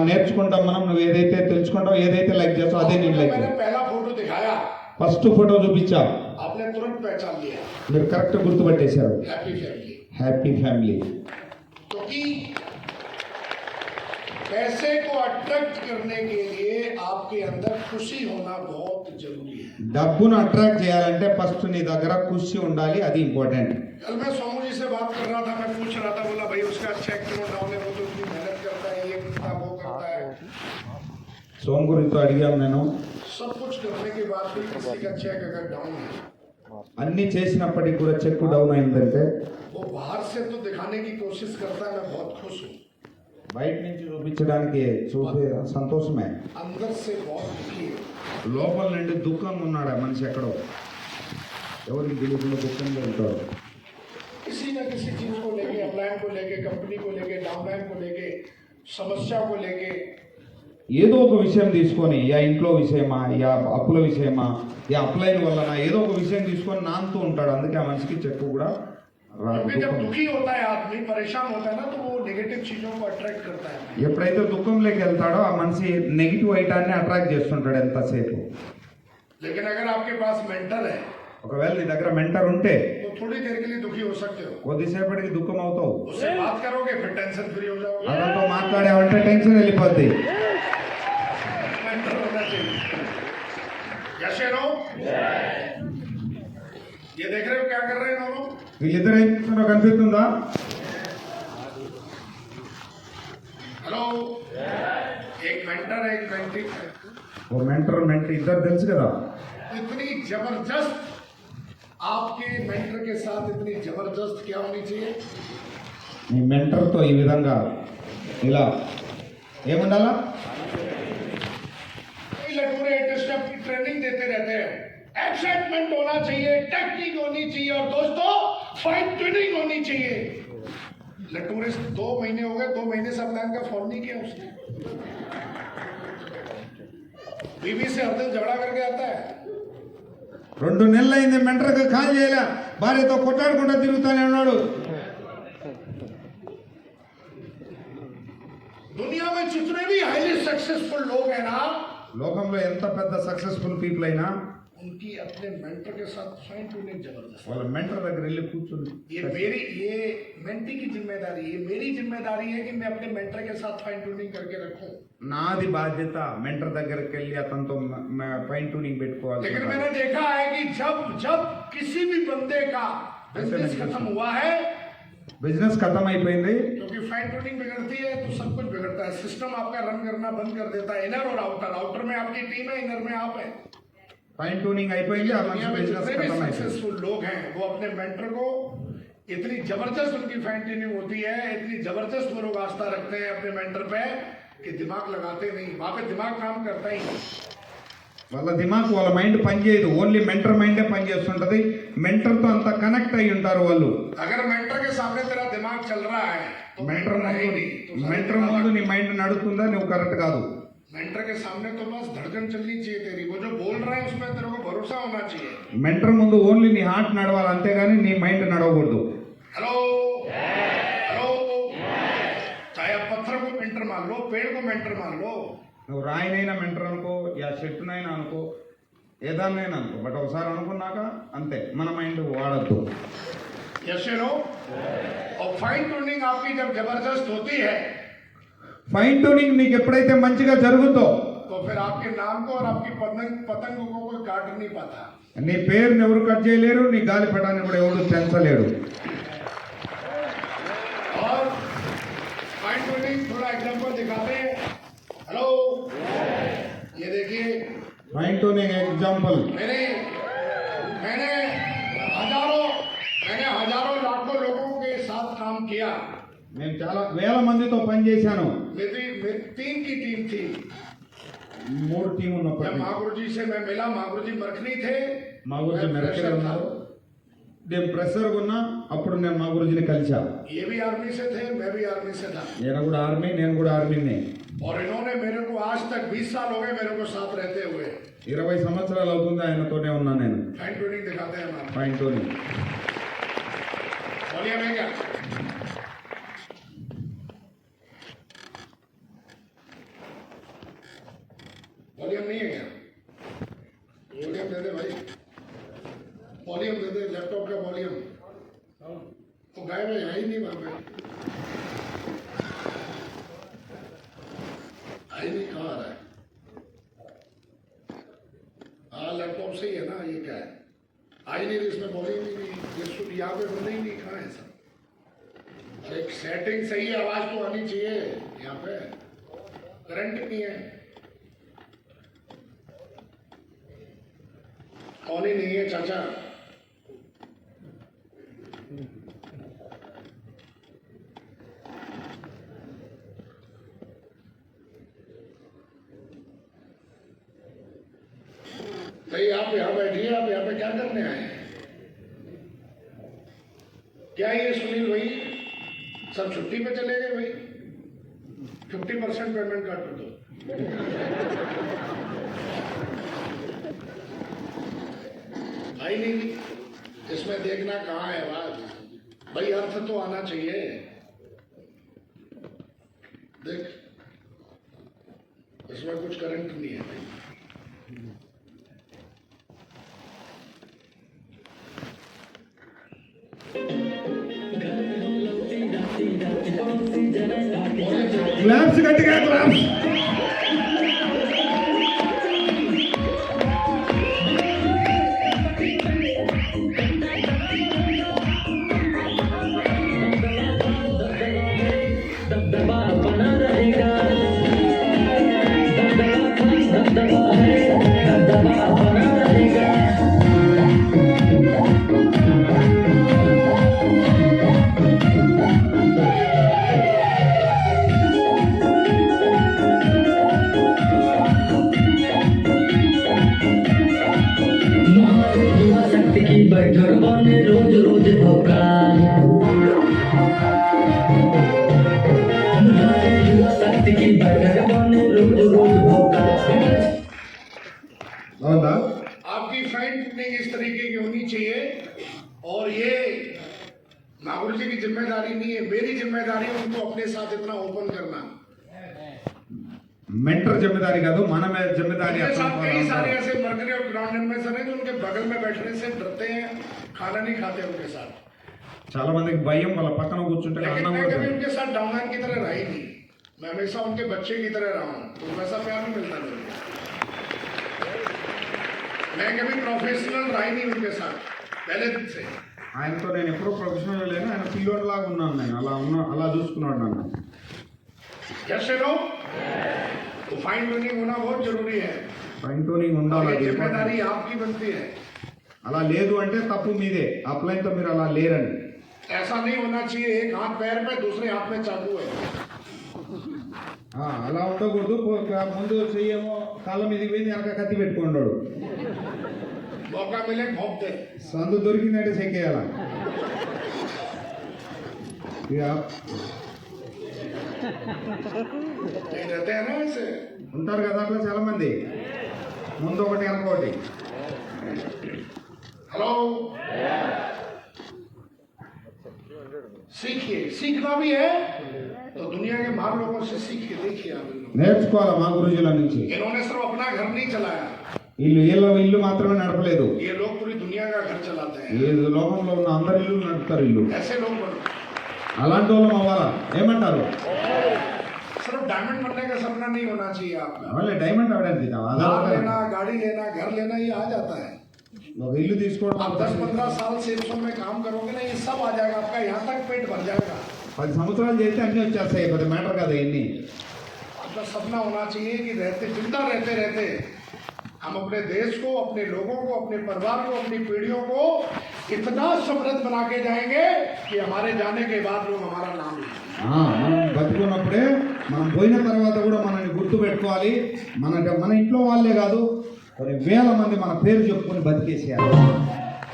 నేర్చుకుంటాం మనం. నువ్వు ఏదైతే తెలుసుకుంటావు, ఏదైతే లైక్ చేస్తావు అదే నేను లైక్. मैंने पहला फोटो दिखाया, ఫస్ట్ ఫోటో చూపించా, आपने तुरंत पहचान लिया, మీరు కరెక్ట్ గుర్తుపట్టేశారు. Happy family. Happy family. क्योंकि पैसे को अट्रैक्ट करने के लिए आपके अंदर खुशी होना बहुत जरूरी है। డబ్బును అట్రాక్ట్ చేయాలంటే ఫస్ట్ నీ దగ్గర ఖుషి ఉండాలి, అది ఇంపార్టెంట్. कल मैं सोमू जी से बात कर रहा था, मैं पूछ रहा था, बोला भाई उसका चेक क्यों डाउन है, वो तो इतनी मेहनत करता है, ये करता है, वो करता है, సోమ్ గురితో అడిగాను నేను. सब कुछ करने के बाद भी किसी का चेक अगर डाउन है అన్ని చేసినప్పటికీ కూడా చెక్ డౌన్ అయిందంటే वो बाहर से तो दिखाने की कोशिश करता है, मैं बहुत खुश हूँ, బయట నుంచి చూపించడానికి చూపే సంతోషమే, अंदर से बहुत दुखी है। లోపల నుండి దుఃఖంగా ఉన్నాడు ఆ మనిషి ఎక్కడో, ఎవరికి తెలియకుండా దుఃఖంగా ఉంటాడు. किसी न किसी चीज को लेके, अपलाइन को लेके, कंपनी को लेके, डाउनलाइन को लेके, समस्या को लेके ఏదో ఒక విషయం తీసుకొని, యా ఇంట్లో విషయమా, యా అప్పుల విషయమా, యా అప్లైన్ వలన ఏదో ఒక విషయం తీసుకొని నానుతూ ఉంటాడు. అందుకే ఆ మనిషికి చెక్కు కూడా రాదు. क्योंकि जब दुखी होता है आदमी, परेशान होता है ना, तो वो नेगेटिव चीजों को अट्रैक्ट करता है। ఎప్పుడైతే దుఃఖంలోకి వెళ్తాడో ఆ మనిషి నెగిటివ్ ఐటాన్ని అట్రాక్ట్ చేస్తుంటాడు ఎంతసేపు. लेकिन अगर आपके पास मेंटर है ఒకవేళ నీ దగ్గర మెంటర్ ఉంటే तो थोड़ी देर के लिए दुखी हो सकते हो, కొద్దిసేపటికి దుఃఖం అవుతావు. उससे बात करोगे फिर टेंशन फ्री हो जाओगे। అతనితో మాట్లాడావంటే టెన్షన్ వెళ్ళిపోద్ది. मेंटर होना चाहिए। यस या नो? ये देख रहे हो क्या कर रहे हैं दोनों? వీళ్ళిద్దరు ఏం చేస్తున్నారో కనిపిస్తుందా? हेलो, एक मेंटर है, एक मेंटी है। ఓ మెంటర్ మెంటర్ ఇద్దరు తెలుసు కదా. इतनी जबरदस्त आपके मेंटर के साथ इतनी जबरदस्त क्या होनी चाहिए? నీ మెంటర్తో ఈ విధంగా ఇలా ఏముండాలా? लटूरे स्टेप की ट्रेनिंग देते रहते हैं, एक्साइटमेंट होना चाहिए, टेक्निक होनी चाहिए और दोस्तों फाइन ट्यूनिंग होनी चाहिए। लटूरे 2 महीने हो गए, 2 महीने से अप्लाइन का फोन नहीं किया उसने, बीवी से हर दिन झगड़ा करके आता है। 2 నెలలు అయింది మెంటర్కి కాల్ చేయలే, భార్యతో కొట్టాడుకుంటా తిరుగుతానే ఉన్నాడు. दुनिया में जितने भी हाईली सक्सेसफुल लोग हैं ना, లోకంలో ఎంత పెద్ద సక్సెస్ఫుల్ పీపుల్ అయినా उनकी अपने मेंटर के साथ फाइन ट्यूनिंग जबरदस्त। వాళ్ళ మెంటర్ దగ్గర వెళ్ళి కూర్చుంది. ये मेंटी की जिम्मेदारी, ये मेरी जिम्मेदारी है कि मैं अपने मेंटर के साथ फाइन ट्यूनिंग करके रखूं। నాది బాధ్యత మెంటర్ దగ్గరికి వెళ్ళి అతనితో ఫైన్ ట్యూనింగ్ పెట్టుకోవాలి. लेकिन मैंने देखा है कि जब किसी भी बंदे का बिजनेस खत्म हुआ है, బిజినెస్ ఖతం అయిపోయింది, क्योंकि फाइन ट्यूनिंग बिगड़ती है तो सब कुछ बिगड़ता है। सिस्टम आपका रन करना बंद कर देता है, इनर और आउटर। आउटर में आपकी टीम है, इनर में आप है। ఫైన్ ట్యూనింగ్ అయిపోయింది, ఆ दुनिया మనిషి में బిజినెస్ जितने भी ఖతం అయిపోయింది. सक्सेसफुल लोग हैं वो अपने मेंटर को इतनी जबरदस्त उनकी फाइन ट्यूनिंग होती है, इतनी जबरदस्त वो लोग आस्था रखते हैं अपने मेंटर पे कि दिमाग लगाते नहीं, वहां पे दिमाग काम करता ही नहीं। వాళ్ళ దిమాగ్ వాళ్ళ మైండ్ పనిచేయదు, ఓన్లీ మెంటర్ మైండే పనిచేస్తుంటది. మెంటర్తో అంత కనెక్ట్ అయి ఉంటారు వాళ్ళు. अगर मेंटर के सामने तेरा दिमाग चल रहा है तो మెంటర్ है ही ముందు नहीं, तो सारे మెంటర్ दिमाग- ముందు నీ మైండ్ నడుస్తుందా, నువ్వు కరెక్ట్ కాదు. मेंटर के सामने तो बस धड़कन चलनी चाहिए तेरी, वो जो बोल रहा है उसमें तेरे को भरोसा होना चाहिए। మెంటర్ ముందు ఓన్లీ నీ హార్ట్ నడవాలి, అంతేగాని నీ మైండ్ నడవకూడదు. हेलो हेलो, चाहे आप पत्थर को मेंटर मान लो, पेड़ को मेंटर मान लो, నువ్వు రాయినైనా మెంటర్ అనుకో, యా చెట్టునైనా అనుకో, ఏదాన్నైనా అనుకో, బట్ ఒకసారి అనుకున్నాక అంతే, మన మైండ్ వాడద్దు. Yes no? और फाइन ट्यूनिंग आपकी जब जबरदस्त होती है ఫైన్ ట్యూనింగ్ నీకు ఎప్పుడైతే మంచిగా జరుగుతో तो फिर आपके नाम को और आपकी पतंग को कोई काट नहीं पाता। నీ పేరుని ఎవరు కట్ చేయలేరు, నీ గాలిపటాన్ని కూడా ఎవరు పెంచలేరు. और फाइन ट्यूनिंग थोड़ा एग्जांपल दिखाते हैं। हेलो, ये देखिए, ఫైన్ ట్యూనింగ్ ఎగ్జాంపుల్, मैंने हजारों लाखों लोगों के साथ काम किया। నేను చాలా వేల మందితో పనిచేశాను. मेरी 3 की टीम थी। 3 టీం जब ఉన్నప్పటికీ महागुरु जी से मैं मिला, महागुरु जी मरखनी थे, మా గురించి मैं మెరకలు फ्रेशर था। ఉన్నారు. నేను ప్రెషర్గా ఉన్నా, అప్పుడు నేను మా గురుజీని కలిసా. ये भी आर्मी से थे, मैं भी आर्मी से था। నేను కూడా ఆర్మీ, నేను కూడా ఆర్మీని. और इन्होंने मेरे को आज तक 20 साल हो गए मेरे को साथ रहते हुए। 20 సంవత్సరాలు అవుతుంది ఆయనతోనే ఉన్నా నేను. फाइन ट्यूनिंग दिखाते हैं हमारा। ఫైన్ ట్యూనింగ్ वॉल्यूम है क्या? वॉल्यूम नहीं है क्या? वॉल्यूम दे दे भाई, वॉल्यूम दे दे, लैपटॉप का वॉल्यूम। वो गायब है ही नहीं वहां पे, आई नहीं, कहाँ आ रहा है? हाँ, लैपटॉप से ही है ना, ये क्या है? आई नहीं, इसमें वॉल्यूम ही नहीं, ये यहाँ पे बंद ही नहीं, कहाँ है सर? अरे सेटिंग सही है, आवाज तो आनी चाहिए। यहाँ पे करंट नहीं है, कौन ही नहीं है चाचा। भाई आप यहाँ बैठिए, आप यहाँ पे क्या करने आए हैं? क्या ये सुनील भाई सब छुट्टी पे चले गए भाई? 50% पेमेंट काट दो। आई नहीं, इसमें देखना कहाँ है बात भाई, अर्थ तो आना चाहिए। देख इसमें कुछ करंट नहीं है भाई। Claps गट्टिगा claps. रोज रोज धोखा शक्ति की बैठक बने रोज रोज धोखा। आपकी फाइन टूटने इस तरीके की होनी चाहिए, और ये नागुर जी की जिम्मेदारी नहीं है, मेरी जिम्मेदारी है उनको अपने साथ इतना ओपन करना। मेंटर जिम्मेदारी का तो माना मैं जिम्मेदारी मेरे साथ कई सारे ऐसे मरकरी और ग्राउंड में सर हैं जो उनके बगल में बैठने से डरते हैं, खाना नहीं खाते उनके साथ। చాలా మందికి భయం వాళ్ళ పక్కన కూర్చుంటే लेकिन అన్నం मैं కూడా कभी తినరు. उनके साथ डाउनलाइन की तरह रहा ही नहीं, मैं हमेशा उनके बच्चे की तरह रहा हूँ, तो वैसा प्यार नहीं मिलता मुझे। मैं कभी प्रोफेशनल रहा ही नहीं उनके साथ पहले दिन से। ఆయనతో నేను ఎప్పుడూ ప్రొఫెషనల్ లేను, ఆయన పిల్లోడ్ లాగా ఉన్నాను, నేను అలా చూసుకున్నాడు నన్ను. कैसे लोग तो फाइन ट्यूनिंग होना बहुत जरूरी है, ఫైన్ ట్యూనింగ్ और ఉండాలి. ये అది जिम्मेदारी आपकी बनती है। అలా లేదు అంటే తప్పు మీదే, అప్లైన్తో మీరు అలా లేరండి. ऐसा नहीं होना चाहिए एक हाथ पैर पे दूसरे हाथ में चाकू है। అలా ఉండకూడదు. ముందు చెయ్యేమో కాళ్ళ మీదకి పోయింది, వెనక కత్తి పెట్టుకున్నాడు. मौका मिले भोंक दे। సందు దొరికిందంటే చెక్కేయాల. नहीं रहते हैं ना ऐसे। ఉంటారు కదా అట్లా చాలా మంది, ముందు ఒకటి వెనక ఒకటి. हेलो सीखिए, सीखना भी है तो दुनिया के बाहर लोगों से सीखिए। देखिए आप इन लोग, నేర్చుకోవాలి మా గురుజుల నుంచి. इन्होंने सिर्फ अपना घर नहीं चलाया, ఇల్లు మాత్రమే నడపలేదు, ये लोग पूरी दुनिया का घर चलाते हैं। ఈ లోకంలో ఉన్న అందరి ఇల్లు నడుపుతారు. ఇల్లు ऐसे लोग बनो। అలాంటి వాళ్ళం అవ్వాలా? ఏమంటారు? सिर्फ डायमंड बनने का सपना नहीं होना चाहिए आपका। వాళ్ళే డైమండ్ అవడానికి कार लेना, गाड़ी लेना, घर लेना ये आ जाता है। ఒక ఇల్లు తీసుకోవడం, आप 10-15 साल सेल्स में काम करोगे ना, ये सब आ जाएगा आपका, यहाँ तक पेट भर जाएगा। 10 సంవత్సరాలు చేస్తే అన్ని వచ్చేస్తాయి. పెద్ద మ్యాటర్ కదా ఇన్ని. आपका सपना होना चाहिए कि जिंदा रहते रहते हम अपने देश को, अपने लोगों को, अपने परिवार को, अपनी पीढ़ियों को इतना समृद्ध बना के जाएंगे कि हमारे जाने के बाद लोग हमारा नाम लें। మనం బతుకున్నప్పుడే, మనం పోయిన తర్వాత కూడా మనల్ని గుర్తు పెట్టుకోవాలి. మన ఇంట్లో వాళ్ళే కాదు, కొన్ని వేల మంది మన పేరు చెప్పుకొని బతికేసేయాలి.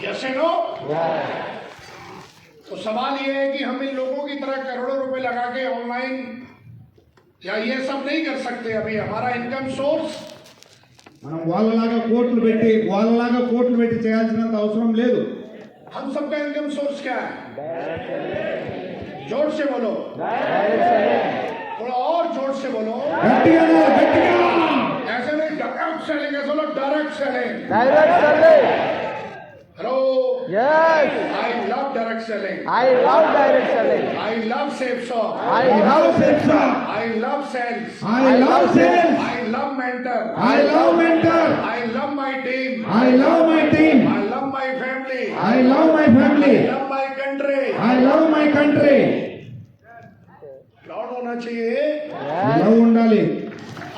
जैसे नो तो सवाल ये है कि हम इन लोगों की तरह करोड़ों रुपए लगा के ऑनलाइन या ये सब नहीं कर सकते। अभी हमारा इनकम सोर्स, మనం వాళ్ళలాగా కోట్లు పెట్టి చేయాల్సినంత అవసరం లేదు. हम सबका इनकम सोर्स क्या है? जोर से बोलो, थोड़ा और जोर से बोलो। గట్టిగా ऐसे नहीं, डायरेक्ट सेलिंग, ऐसे बोलो direct selling. Hello, Yes, I love direct selling. I love direct selling. I love safe shop. I love section, I love sales. I love sales, I love mentor. I love mentor, I love my team. I love my team, I love my family. I love my family, I love my country. I love my country. Proud होना चाहिए। Love ఉండాలి.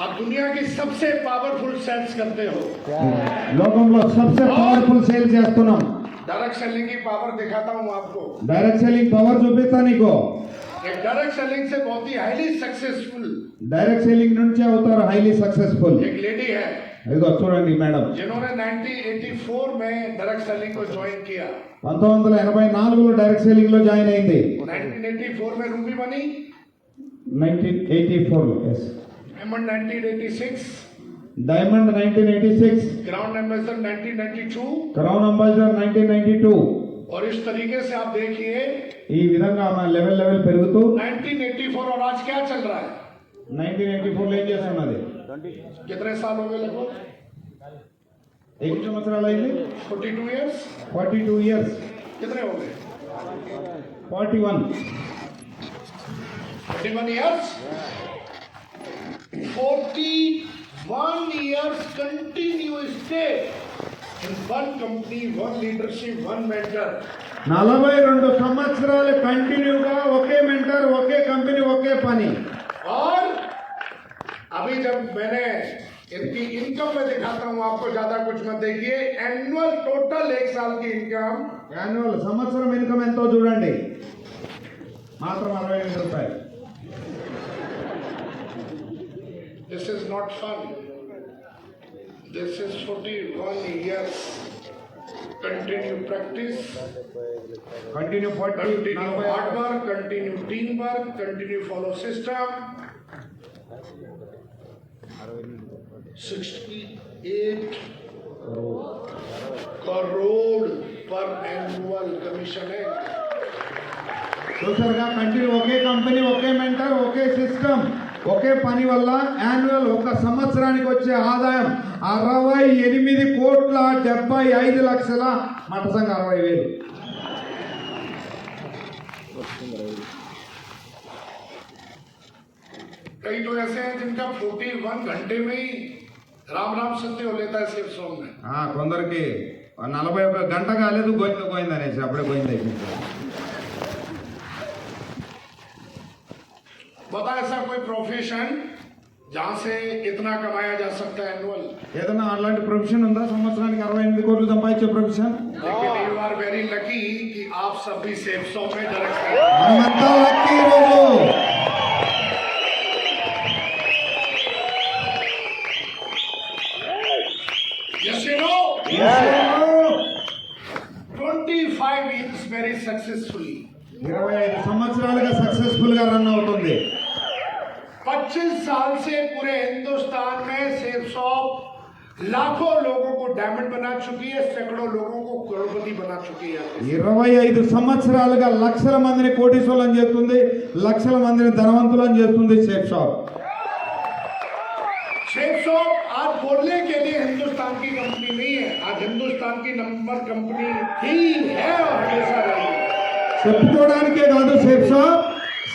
आप दुनिया की सबसे powerful sales करते हो। లోకంలో సబ్సే పవర్ఫుల్ సేల్ చేస్తున్నాం. डायरेक्ट सेलिंग की पावर दिखाता हूँ आपको। డైరెక్ట్ సెల్లింగ్ పవర్ చూపిస్తా నీకు. एक डायरेक्ट सेलिंग से बहुत ही हाईली सक्सेसफुल డైరెక్ట్ సెల్లింగ్ నుంచి అవుతారు హైలీ సక్సెస్ఫుల్. एक लेडी है, ఇదిగో చూడండి మేడం, जिन्होंने 1984 में डायरेक्ट सेलिंग को ज्वाइन किया, 1984లో డైరెక్ట్ సెల్లింగ్ లో జాయిన్ అయింది. 1984 में रूबी बनी, 1984 yes. Diamond 1986, diamond 1986, ground ambassador 1992, crown ambassador 1992. और इस तरीके से आप देखिए ఈ విధంగా మన లెవెల్ పెరుగుతూ 1984 और आज क्या चल रहा है, 1984 లో ఏం చేస్తున్నది? कितने साल हो गए? लगभग ఎన్ని సంవత్సరాలు అయింది? 42 years. 42 ఇయర్స్. कितने हो गए? 41. 41 years. 41 years continuous stay in one company, one leadership, one mentor. 42 సంవత్సరాలు కంటిన్యూగా ఒకే మెంటర్, ఒకే కంపెనీ, ఒకే పని. और अभी जब मैंने इनकी इनकम में दिखाता हूं आपको, ज्यादा कुछ मत देखिए, एनुअल टोटल 1 साल की इनकम యాన్యువల్ సంవత్సరం ఇన్కమ్ ఎంతో చూడండి, మాత్రం 68 రూపాయలు. This is not fun. This is 41 years. Continue practice, continue 40, continue 40. hard work, continue teamwork, continue follow system. 68 crore per annual commission है. చూసారుగా, కంటిన్యూ ఒకే కంపెనీ, ఒకే మెంటర్, ఒకే సిస్టమ్, ఒకే పని వల్ల యాన్యువల్ ఒక సంవత్సరానికి వచ్చే ఆదాయం 68,75,00,000, మటసంగా 60,000. कई तो ऐसे हैं जिनका 41 घंटे में ही राम राम सत्य हो लेता है सिर्फ सॉन्ग में. కొందరికి 41 గంట కాలేదు గోయింది అనేసి అప్పుడే గోయింది అయిపోయింది. बता ऐसा कोई प्रोफेशन जहां से इतना कमाया जा सकता है एनुअल. ఏదైనా అలాంటి ప్రొఫెషన్ ఉందా సంవత్సరానికి 68 కోట్లు సంపాదించే ప్రొఫెషన్? लेकिन यू आर वेरी लकी कि आप सभी सेफ सॉन्ग में डायरेक्ट. మనమంతా లక్కీ రోజు. Yes you know, 25 years very successfully. 25 సంవత్సరాలుగా సక్సెస్ఫుల్ గా రన్ అవుతుంది. 25 साल से पूरे हिंदुस्तान में सेफ शॉप लाखों लोगों को डायमंड बना चुकी है, सैकड़ों लोगों को करोड़पति बना चुकी है. 25 సంవత్సరాలుగా లక్షల మందిని కోటీశ్వరులను చేస్తుంది, లక్షల మందిని ధనవంతులను చేస్తుంది సేఫ్ షాప్. सेफ शॉप आज बोलने के लिए हिंदुस्तान की कंपनी नहीं है, आज हिंदुस्तान की नंबर कंपनी ही है और हमेशा रहेगी. చెప్పుకోవడానికే కాదు, సేఫ్ షాప్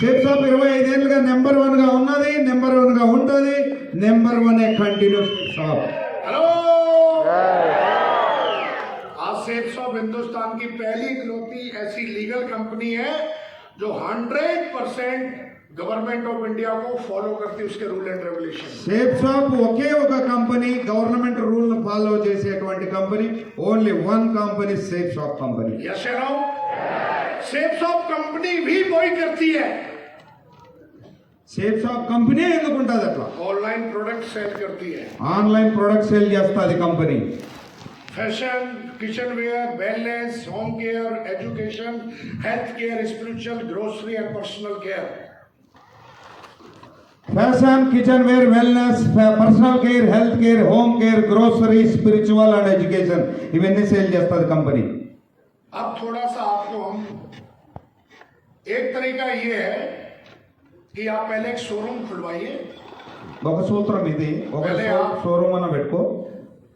25 ఏళ్ళుగా నెంబర్ 1 గా ఉన్నది, నెంబర్ 1 గా ఉంటుంది, నెంబర్ 1 కంటిన్యూస్ షాప్. हेलो, आज सेफ शॉप हिंदुस्तान की पहली इकलौती ऐसी लीगल कंपनी है जो 100% गवर्नमेंट ऑफ इंडिया को फॉलो करती है, उसके rule and regulation. Safe shop ఒకే ఒక కంపెనీ, గవర్నమెంట్ రూల్ ను ఫాలో చేసేటువంటి company, only 1 company, safe shop company. Yes या नो? सेफ शॉप कंपनी भी वही करती है, సేఫ్ షాప్ కంపెనీ ఎందుకు ఉంటుంది అట్లా? ऑनलाइन प्रोडक्ट सेल करती है, ఆన్లైన్ ప్రొడక్ట్ సేల్ చేస్తుంది company. Fashion, kitchen wear, wellness, home care, education, health care, spiritual, grocery and personal care. Fashion, kitchen wear, wellness, personal care, health care, home care, grocery, spiritual and education, ఇవన్నీ sale చేస్తుంది company. अब थोड़ा सा आपको हम एक तरीका ये है कि आप पहले एक शोरूम खुलवाइए, ఒక సూత్రం ఇది, ఒక షోరూమ్ అన్న పెట్టుకో,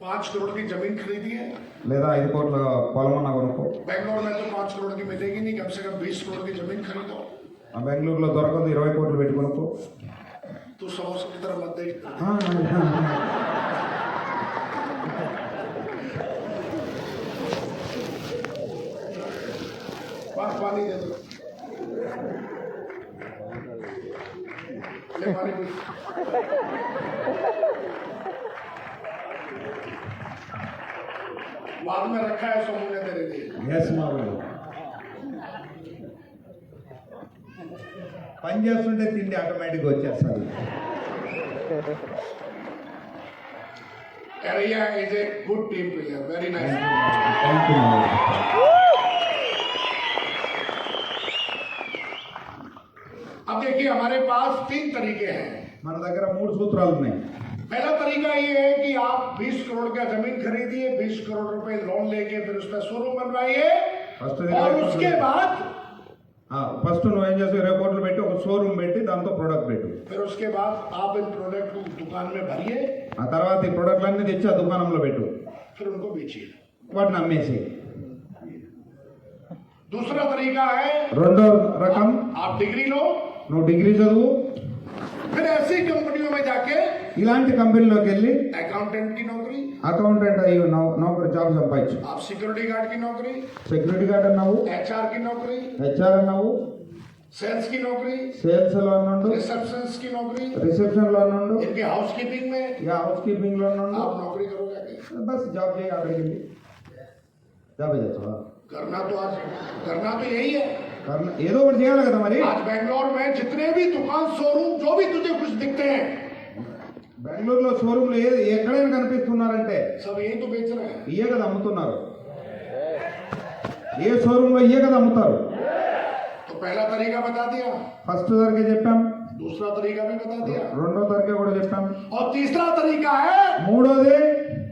5 करोड़ की जमीन खरीदिए. లేదా 5 కోట్ల పొలం అన్న కొనుక్కో. बेंगलोर में तो 5 करोड़ की मिलेगी नहीं, कम से कम 20 करोड़ की जमीन खरीदो. బెంగళూరులో దొరకదు, 20 కోట్లు పెట్టి కొనుక్కో. तू समोसा की तरह मत देख, पानी दे दो, ले पानी पी. बाद में रखा है सोमू ने तेरे लिए. ఎస్ మామూలు పని చేస్తుంటే తిండి ఆటోమేటిక్గా వచ్చేస్తుంది. Karaya is a good team player, very nice. Thank you अब देखिए हमारे पास 3 तरीके हैं। మన దగ్గర 3 సూత్రాలు ఉన్నాయి. पहला तरीका ये है कि आप 20 करोड़ का जमीन खरीदिए, 20 करोड़ रुपए लोन लेके फिर उस पर शोरूम बनवाइए और उसके बाद ఫస్ట్ నువ్వు ఏం చేస్తావు, 20 కోట్లు పెట్టి ఒక షోరూమ్ పెట్టి దాంతో ప్రొడక్ట్ పెట్టు. फिर उसके बाद आप इन प्रोडक्ट को दुकान में भरिए, ఆ తర్వాత ఈ ప్రొడక్ట్లన్నీ తెచ్చి ఆ దుకాణంలో పెట్టు, फिर उनको बेचिए। వాటిని అమ్మేసి. दूसरा तरीका है రెండో రకం, आप डिग्री लो, నువ్వు డిగ్రీ చదువు, फिर ऐसी कंपनियों में जाके ఇలాంటి కంపెనీలోకి వెళ్ళి अकाउंटेंट की नौकरी, అకౌంటెంట్ అయ్యి నౌకరీ జాబ్ సంపాదించు. आप सिक्योरिटी गार्ड की नौकरी, సెక్యూరిటీ గార్డ్ అన్నావు, HR की नौकरी, హెచ్ఆర్ అన్నావు, सेल्स की नौकरी, సేల్స్ లో అన్నాడు, रिसेप्शनिस्ट की नौकरी, రిసెప్షన్ లో అన్నాడు, इनके हाउस कीपिंग में ఇక హౌస్ కీపింగ్ లో అన్నాడు. आप नौकरी करोगे आगे। బస్ జాబ్ చేయి, అక్కడికి వెళ్ళి జాబ్ చేస్తావా? करना तो यही है। ఏదో ఒకటి చేయాలి కదా మరి. आज बेंगलोर में जितने भी दुकान शोरूम जो भी तुझे कुछ दिखते हैं బెంగళూరులో షోరూమ్లు ఎక్కడైనా కనిపిస్తున్నారంటే सब यही तो बेच रहे हैं। ఇయే కదా అమ్ముతున్నారు. ఏ షోరూమ్ లో ఇయే కదా అమ్ముతారు. तो पहला तरीका बता दिया, ఫస్ట్ తారీఖే చెప్పాం, दूसरा तरीका भी बता दिया, రెండో తారీఖే కూడా చెప్పాం. और तीसरा तरीका है మూడోది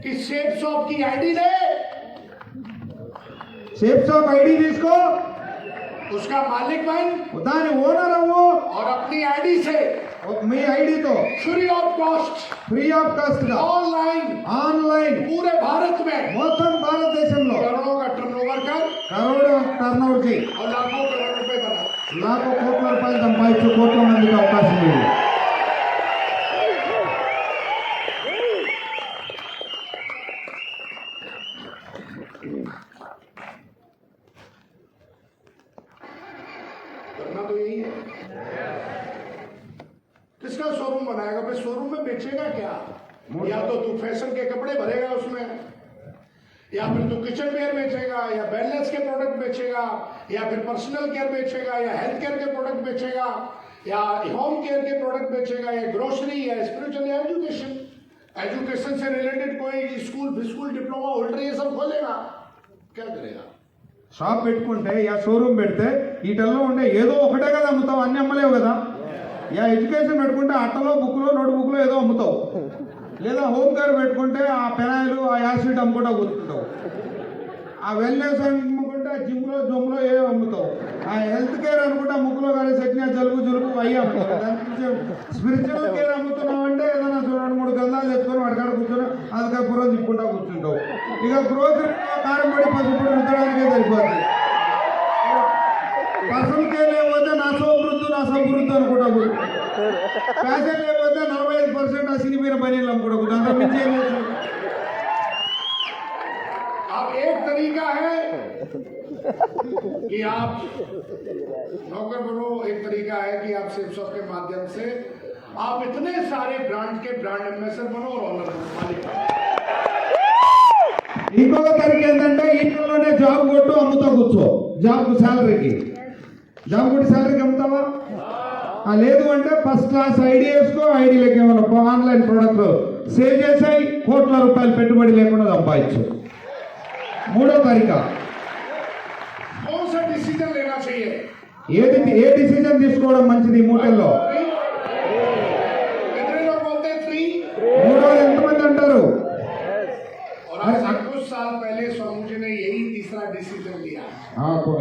कि सेफ शॉप की आईडी ले, షేప్ షాప్ ఐడి తీసుకో, उसका मालिक बन దాని ఓనర్ అవ్వు, और अपनी आईडी से మీ ఐడితో free of cost free of cost గా ऑनलाइन ఆన్లైన్ पूरे भारत में మొత్తం భారతదేశంలో करोड़ों का टर्नओवर कर కరోడ్ టర్నోవర్ చేయి, और लाखों करोड़ रुपए बना। నాకు కోట్ల రూపాయలు సంపాదించు, కోట్ల మందికి అవకాశం ఉంది. करना तो यही है। किसका शोरूम बनाएगा, फिर शोरूम में बेचेगा क्या? या तो तू फैशन के कपड़े भरेगा उसमें, या फिर तू किचन वेयर बेचेगा, या वेलनेस के प्रोडक्ट बेचेगा, या फिर पर्सनल केयर बेचेगा, या हेल्थ केयर के प्रोडक्ट बेचेगा, या होम केयर के प्रोडक्ट बेचेगा, या ग्रोसरी, या स्पिरिचुअल, या एजुकेशन से रिलेटेड कोई स्कूल डिप्लोमा होल्डर ये सब खोलेगा, क्या करेगा? షాప్ పెట్టుకుంటే యా షోరూమ్ పెడితే వీటిల్లో ఉండే ఏదో ఒకటే కదా అమ్ముతావు, అన్ని అమ్మలేవు కదా. యా ఎడ్యుకేషన్ పెట్టుకుంటే అట్టలో బుక్లో నోట్ బుక్లో ఏదో అమ్ముతావు, లేదా హోమ్ కేర్ పెట్టుకుంటే ఆ పెనాయిలు ఆ యాసిడ్ అమ్ముకుంటా కూర్చుంటావు, ఆ వెల్నెస్ అమ్ముకుంటే జిమ్లో జొమ్లో ఏదో అమ్ముతావు, ఆ హెల్త్ కేర్ అనుకుంటే ముక్కులో కానీ సెట్టిన జలుబు అయ్యి అమ్ముతావు. స్పిరిచువల్ కేర్ అమ్ముతున్నావు అంటే ఏదైనా 2-3 గంధాలు తెచ్చుకొని వాడికాడ కూర్చొని అదిగా పురం తిప్పుకుంటా కూర్చుంటావు. ఇక గ్రోసరీ కారం పడి పసుపు రుద్దడానికే సరిపోతుంది. పర్సనల్ కేర్ లేకపోతే నా సోబృద్దు అనుకుంటా, ఫ్యాషన్ లేకపోతే 45% అసినిపోయిన పనీళ్ళు అమ్ముకుంటా, అంత మించి ఏం లేదు. अब एक तरीका है कि आप नौकर बनो, एक तरीका है कि आप सेफ शॉप के माध्यम से आप इतने सारे ब्रांड के ब्रांड एम्बेसडर बनो और ऑनर बनो, मालिक बनो। ఇంకొక తరిక ఏంటంటే ఇంట్లోనే జాబ్ కొట్టు, అమ్ముతా కూర్చో, జాబ్ శాలరీకి అమ్ముతావా? లేదు అంటే ఫస్ట్ క్లాస్ ఐడి వేసుకో, ఐడీలోకి ఏమన్నా ఆన్లైన్ ప్రోడక్ట్ సేల్ చేసాయి, కోట్ల రూపాయలు పెట్టుబడి లేకుండా సంపాదించు. మూడో తరిక, कौन सा डिसीजन लेना चाहिए? ఏ డిసిజన్ తీసుకోవడం మంచిది ఈ మూటల్లో? कितने लोग बोलते हैं 3? మూడోది ఎంతమంది అంటారు? और आज से कुछ साल पहले स्वामी जी ने यही तीसरा डिसीजन लिया।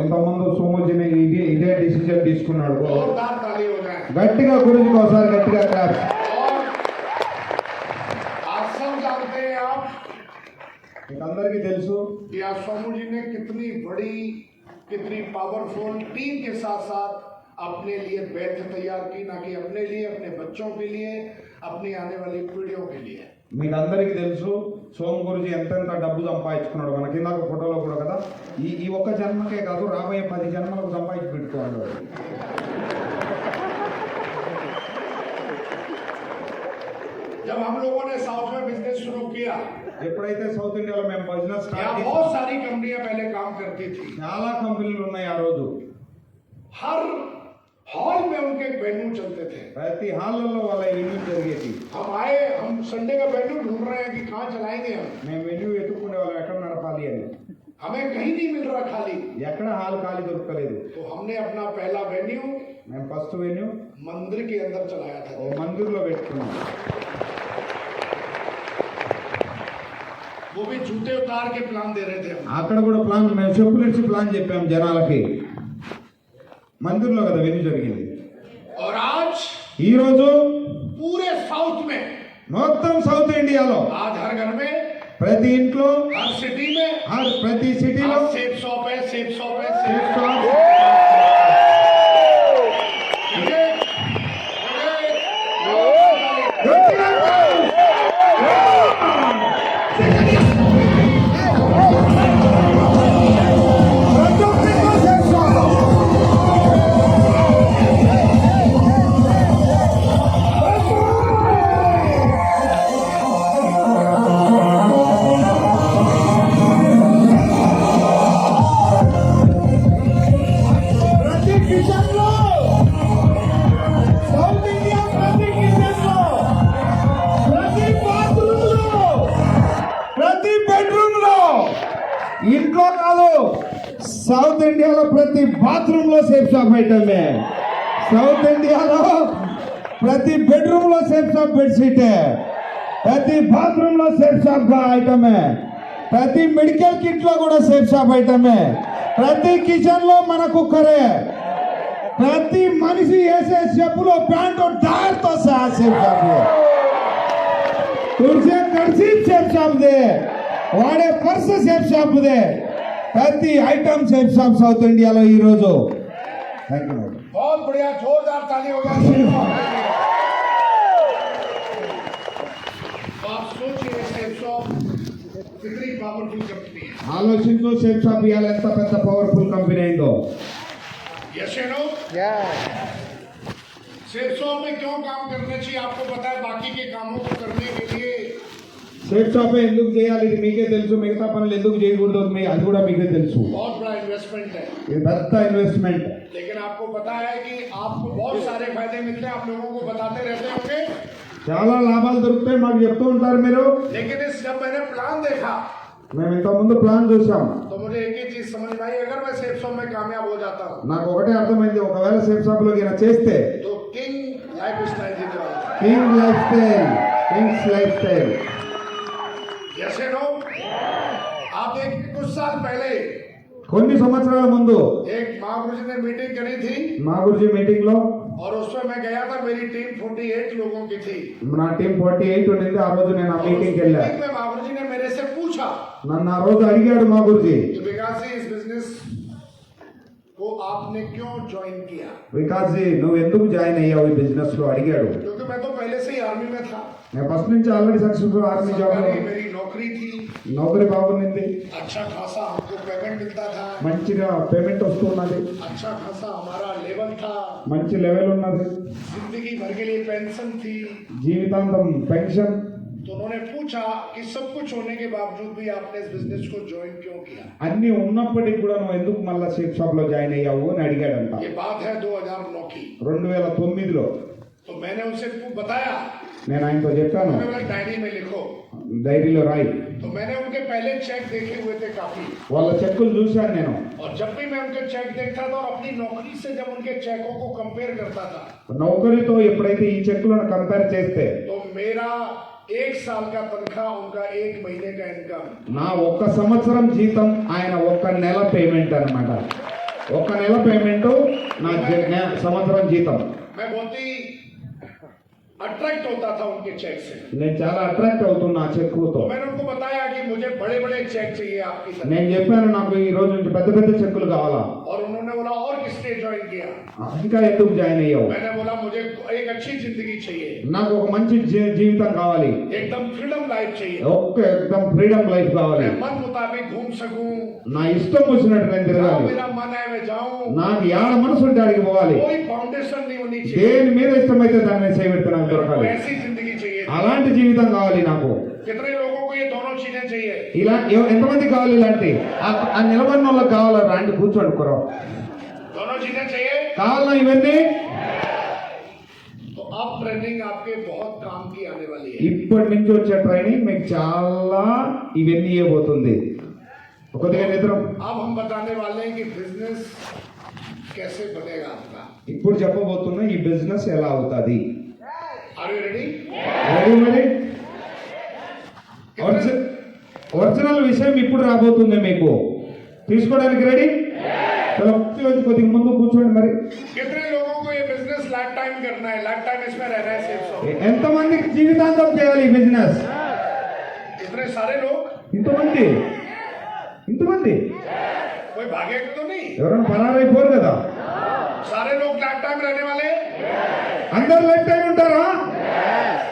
ఇంతకుముందు సోమోజీని ఇదే డిసిజన్ తీసుకున్నాడు. जोरदार ताली हो जाए। గట్టిగా గురించి ఒకసారి గట్టిగా క్లాప్. और आप सब जानते हैं आप మీకు అందరికీ తెలుసు कि आज स्वामी जी ने कितनी बड़ी, कितनी पावरफुल टीम के साथ साथ अपने लिए बैठ तैयार की, ना कि अपने लिए, अपने बच्चों के लिए, अपनी आने वाली पीढ़ियों के लिए। మీకు అందరికీ తెలుసు సోమ గురుజీ ఎంతెంత డబ్బు సంపాదించుకున్నాడు. మనకి ఇందాక ఫోటోలో కూడా కదా, ఈ ఒక్క జన్మకే కాదు రాబోయే 10 జన్మలకు సంపాదించి పెట్టుకోవాలి. जब हम लोगों ने साउथ में बिजनेस शुरू किया, ఎప్పుడైతే సౌత్ ఇండియాలో మేము బిజినెస్ స్టార్ట్ यहाँ చేసాం, बहुत सारी कंपनियां पहले काम करती थी। చాలా కంపెనీలు ఉన్నాయి. ఆ రోజు हर हॉल में उनके वेन्यू चलते थे। ప్రతి హాల్లో వాళ్ళ వెన్యూ జరిగేది. हम आए, हम संडे का वेन्यू ढूंढ रहे हैं कि कहाँ चलाएंगे हम। మేము వెన్యూ ఎత్తుకునే వాళ్ళం ఎక్కడ నడపాలి అని. हमें कहीं नहीं मिल रहा खाली, ఎక్కడ హాల్ ఖాళీ దొరకలేదు. तो हमने अपना पहला वेन्यू మేము ఫస్ట్ వెన్యూ मंदिर के अंदर चलाया था। ఓ మందిర్లో పెట్టుకున్నాం. वो भी जूते उतार के प्लान दे रहे थे हम। అక్కడ కూడా ప్లాన్, మేము చెప్పులు ఇచ్చి ప్లాన్ చెప్పాం జనాలకి. మందిర్లో కదా వెన్యూ జరిగింది. और आज ఈ రోజు पूरे साउथ में, మొత్తం సౌత్ ఇండియాలో आज हर घर में, ప్రతి ఇంట్లో, हर सिटी में, ప్రతి సిటీలో आज सेब शॉप है, सेब शॉप है, सेब సేఫ్ शॉप। షాప్. मुझे- గట్టిగా ప్రతి ఒక్కరిలో సేఫ్ షాప్. ప్రతి కిచెన్లో, సౌత్ ఇండియా ప్రతి కిచెన్లో, ప్రతి బాత్రూంలో, ప్రతి బెడ్రూమ్లో, ఇంట్లో కాదు సౌత్ ఇండియాలో ప్రతి బాత్రూంలో సేఫ్ షాప్ ఐటమే. సౌత్ ఇండియాలో ప్రతి బెడ్రూమ్లో సేఫ్ షాప్ బెడ్షీటే, ప్రతి బాత్రూంలో సేఫ్ షాప్ ఐటమే, ప్రతి మెడికల్ కిట్లో కూడా సేఫ్ షాప్ ఐటమే, ప్రతి కిచెన్ లో మన కుక్కరే, ప్రతి మనిషి వేసే చెప్పులో ప్యాంటు టైర్తో సహా సేఫ్ షాప్, తుడిసే కడిసి సేఫ్ షాప్ దే, వాడే పర్స్ సేఫ్ షాప్ దే, ప్రతి ఐటమ్ సేఫ్ షాప్ సౌత్ ఇండియాలో ఈ రోజు. Thank you. बहुत बढ़िया, जोरदार ताली हो गया। तो आप सोचिए सेब शॉप कितनी पावरफुल कंपनी है। ఆలోచించు, సేఫ్ షాప్ ఇవాళ ఎంత పెద్ద పవర్ఫుల్ కంపెనీ అయిందో. यस या नो? Yes. सेब शॉप में क्यों काम करना चाहिए आपको पता है। बाकी के कामों को करने के लिए సేఫ్ షాప్ ఎందుకు చేయాలి ఇది మీకే తెలుసు, మిగతా పనులు ఎందుకు చేయకూడదు అది కూడా మీకే తెలుసు. बहुत बड़ा इन्वेस्टमेंट है, ఇది పెద్ద ఇన్వెస్ట్మెంట్. लेकिन आपको पता है कि आपको बहुत सारे फायदे मिलते हैं। आप लोगों को बताते रहते होंगे, చాలా లాభాలు దొరుకుతాయి మాకు చెప్తూ ఉంటారు మీరు. लेकिन इस जब मैंने प्लान देखा మేము ఇంత ముందు ప్లాన్ చూసాం. तो मुझे एक ही चीज समझ में आई, अगर मैं सेब शॉप में कामयाब हो जाता हूँ నాకు ఒకటే అర్థమైంది, ఒకవేళ సేఫ్ షాప్ లో ఈయన చేస్తే तो किंग लाइफ स्टाइल जीते वाला। King life style, Kings life style. Yes या नो? आप एक कुछ साल पहले కొన్ని సంవత్సరాల ముందు एक महागुरु जी ने मीटिंग करी थी మా గురించి మీటింగ్ లో और उसमें मैं गया था। मेरी टीम 48 लोगों की थी। నా టీం 48 ఉండింది. ఆ రోజు నేను ఆ और उस మీటింగ్ కి వెళ్ళా. मीटिंग में महागुरु जी ने मेरे से पूछा నన్ను ఆ రోజు అడిగాడు మా గురించి, कि विकास जी इस बिजनेस को आपने क्यों ज्वाइन किया। వికాస్ జీ నువ్వు ఎందుకు జాయిన్ అయ్యావు ఈ బిజినెస్ లో అడిగాడు. क्योंकि मैं तो पहले से ही आर्मी में था, నేను ఫస్ట్ నుంచి ఆల్రెడీ సక్సెస్ఫుల్ ఆర్మీ జాబ్ లో, सरकारी मेरी नौकरी थी, నౌకరీ బాగుంది, अच्छा खासा हमको पेमेंट मिलता था, మంచిగా పేమెంట్ వస్తున్నది, अच्छा खासा हमारा लेवल था, మంచి లెవెల్ ఉన్నది, जिंदगी भर के लिए पेंशन थी। జీవితాంతం పెన్షన్. तो उन्होंने पूछा कि सब कुछ होने के बावजूद भी आपने इस बिजनेस को ज्वाइन क्यों किया। అన్ని ఉన్నప్పటికీ కూడా నువ్వు ఎందుకు మళ్ళా సేఫ్ షాప్ లో జాయిన్ అయ్యావు అని అడిగాడంట. ये बात है 2009 की। 2009లో तो मैंने उनसे बताया, నేను ఆయనతో చెప్పాను, मैंने बोला डायरी में लिखो। డైరీలో రాయి. तो मैंने उनके पहले चेक देखे हुए थे काफी, వాళ్ళ చెక్కులు చూశాను నేను. और जब भी मैं उनके चेक देखता था और अपनी नौकरी से जब उनके चेकों को कंपेयर करता था నౌకరీతో ఎప్పుడైతే ఈ చెక్కులను కంపేర్ చేస్తే तो मेरा 1 साल का तनख्वाह उनका 1 महीने का इनकम। నా ఒక్క సంవత్సరం జీతం ఆయన ఒక్క నెల పేమెంట్ అన్నమాట. ఒక్క నెల పేమెంట్ నా సంవత్సరం జీతం. मैं बहुत ही अट्रैक्ट होता था उनके चेक से। నేను చాలా అట్రాక్ట్ అవుతున్నా ఆ చెక్కుతో. तो मैंने उनको बताया कि मुझे बड़े बड़े चेक चाहिए आपकी तरह। నేను చెప్పాను నాకు ఈ రోజు నుంచి పెద్ద పెద్ద చెక్కులు కావాలా. और उन्होंने बोला और किसने ज्वाइन किया। ఇంకా ఎందుకు జాయిన్ అయ్యావు. मैंने बोला मुझे एक अच्छी जिंदगी चाहिए, నాకు ఒక మంచి జీవితం కావాలి, एकदम फ्रीडम लाइफ चाहिए, ఒక్క ఎక్దమ్ ఫ్రీడమ్ లైఫ్ కావాలి, मैं मन मुताबिक घूम सकूं, నా ఇష్టం వచ్చినట్టు నేను जहाँ తిరగాలి, मेरा मन है मैं जाऊं, నాకు యాడ మనసు ఉంటే ఆడికి పోవాలి, कोई फाउंडेशन नहीं होनी चाहिए, దేని మీద ఇష్టమైతే దాని మీద చేయబెడితే నాకు मेरे को దొరకాలి. ऐसी जिंदगी चाहिए। అలాంటి జీవితం కావాలి నాకు. कितने लोगों को ये दोनों चीजें चाहिए। ఇలా ఎంతమంది కావాలి ఇలాంటి ఆ నిలబడిన వాళ్ళకి కావాలా. రాండి కూర్చోండి కుర్ర. दोनों चीजें चाहिए। కావాలా ఇవన్నీ? तो अब ट्रेनिंग आपके बहुत काम की आने वाली है। ఇప్పటి నుంచి వచ్చే ట్రైనింగ్ మీకు చాలా ఇవన్నీ ఇవ్వబోతుంది. కొద్దిగా నిద్ర. अब हम बताने वाले हैं कि बिजनेस कैसे बनेगा आपका। ఇప్పుడు చెప్పబోతున్నా ఈ బిజినెస్ ఎలా అవుతుంది. Are you ready? రెడీ మరి? ఒరిజినల్ విషయం ఇప్పుడు రాబోతుంది మీకు. తీసుకోవడానికి రెడీ? చలో కొద్దిగా ముందు కూర్చోండి మరి. कितने लोगों को ये बिजनेस लाइफ टाइम करना है, लाइफ टाइम इसमें रहना है सेफ सो? ఎంతమందికి జీవితాంతం చేయాలి ఈ బిజినెస్? इतने सारे लोग, ఇంతమంది कोई भागे तो नहीं, ఎవరైనా పరారైపోరు కదా. सारे लोग लाइफ टाइम रहने वाले। అందరు లైఫ్ టైం ఉంటారా?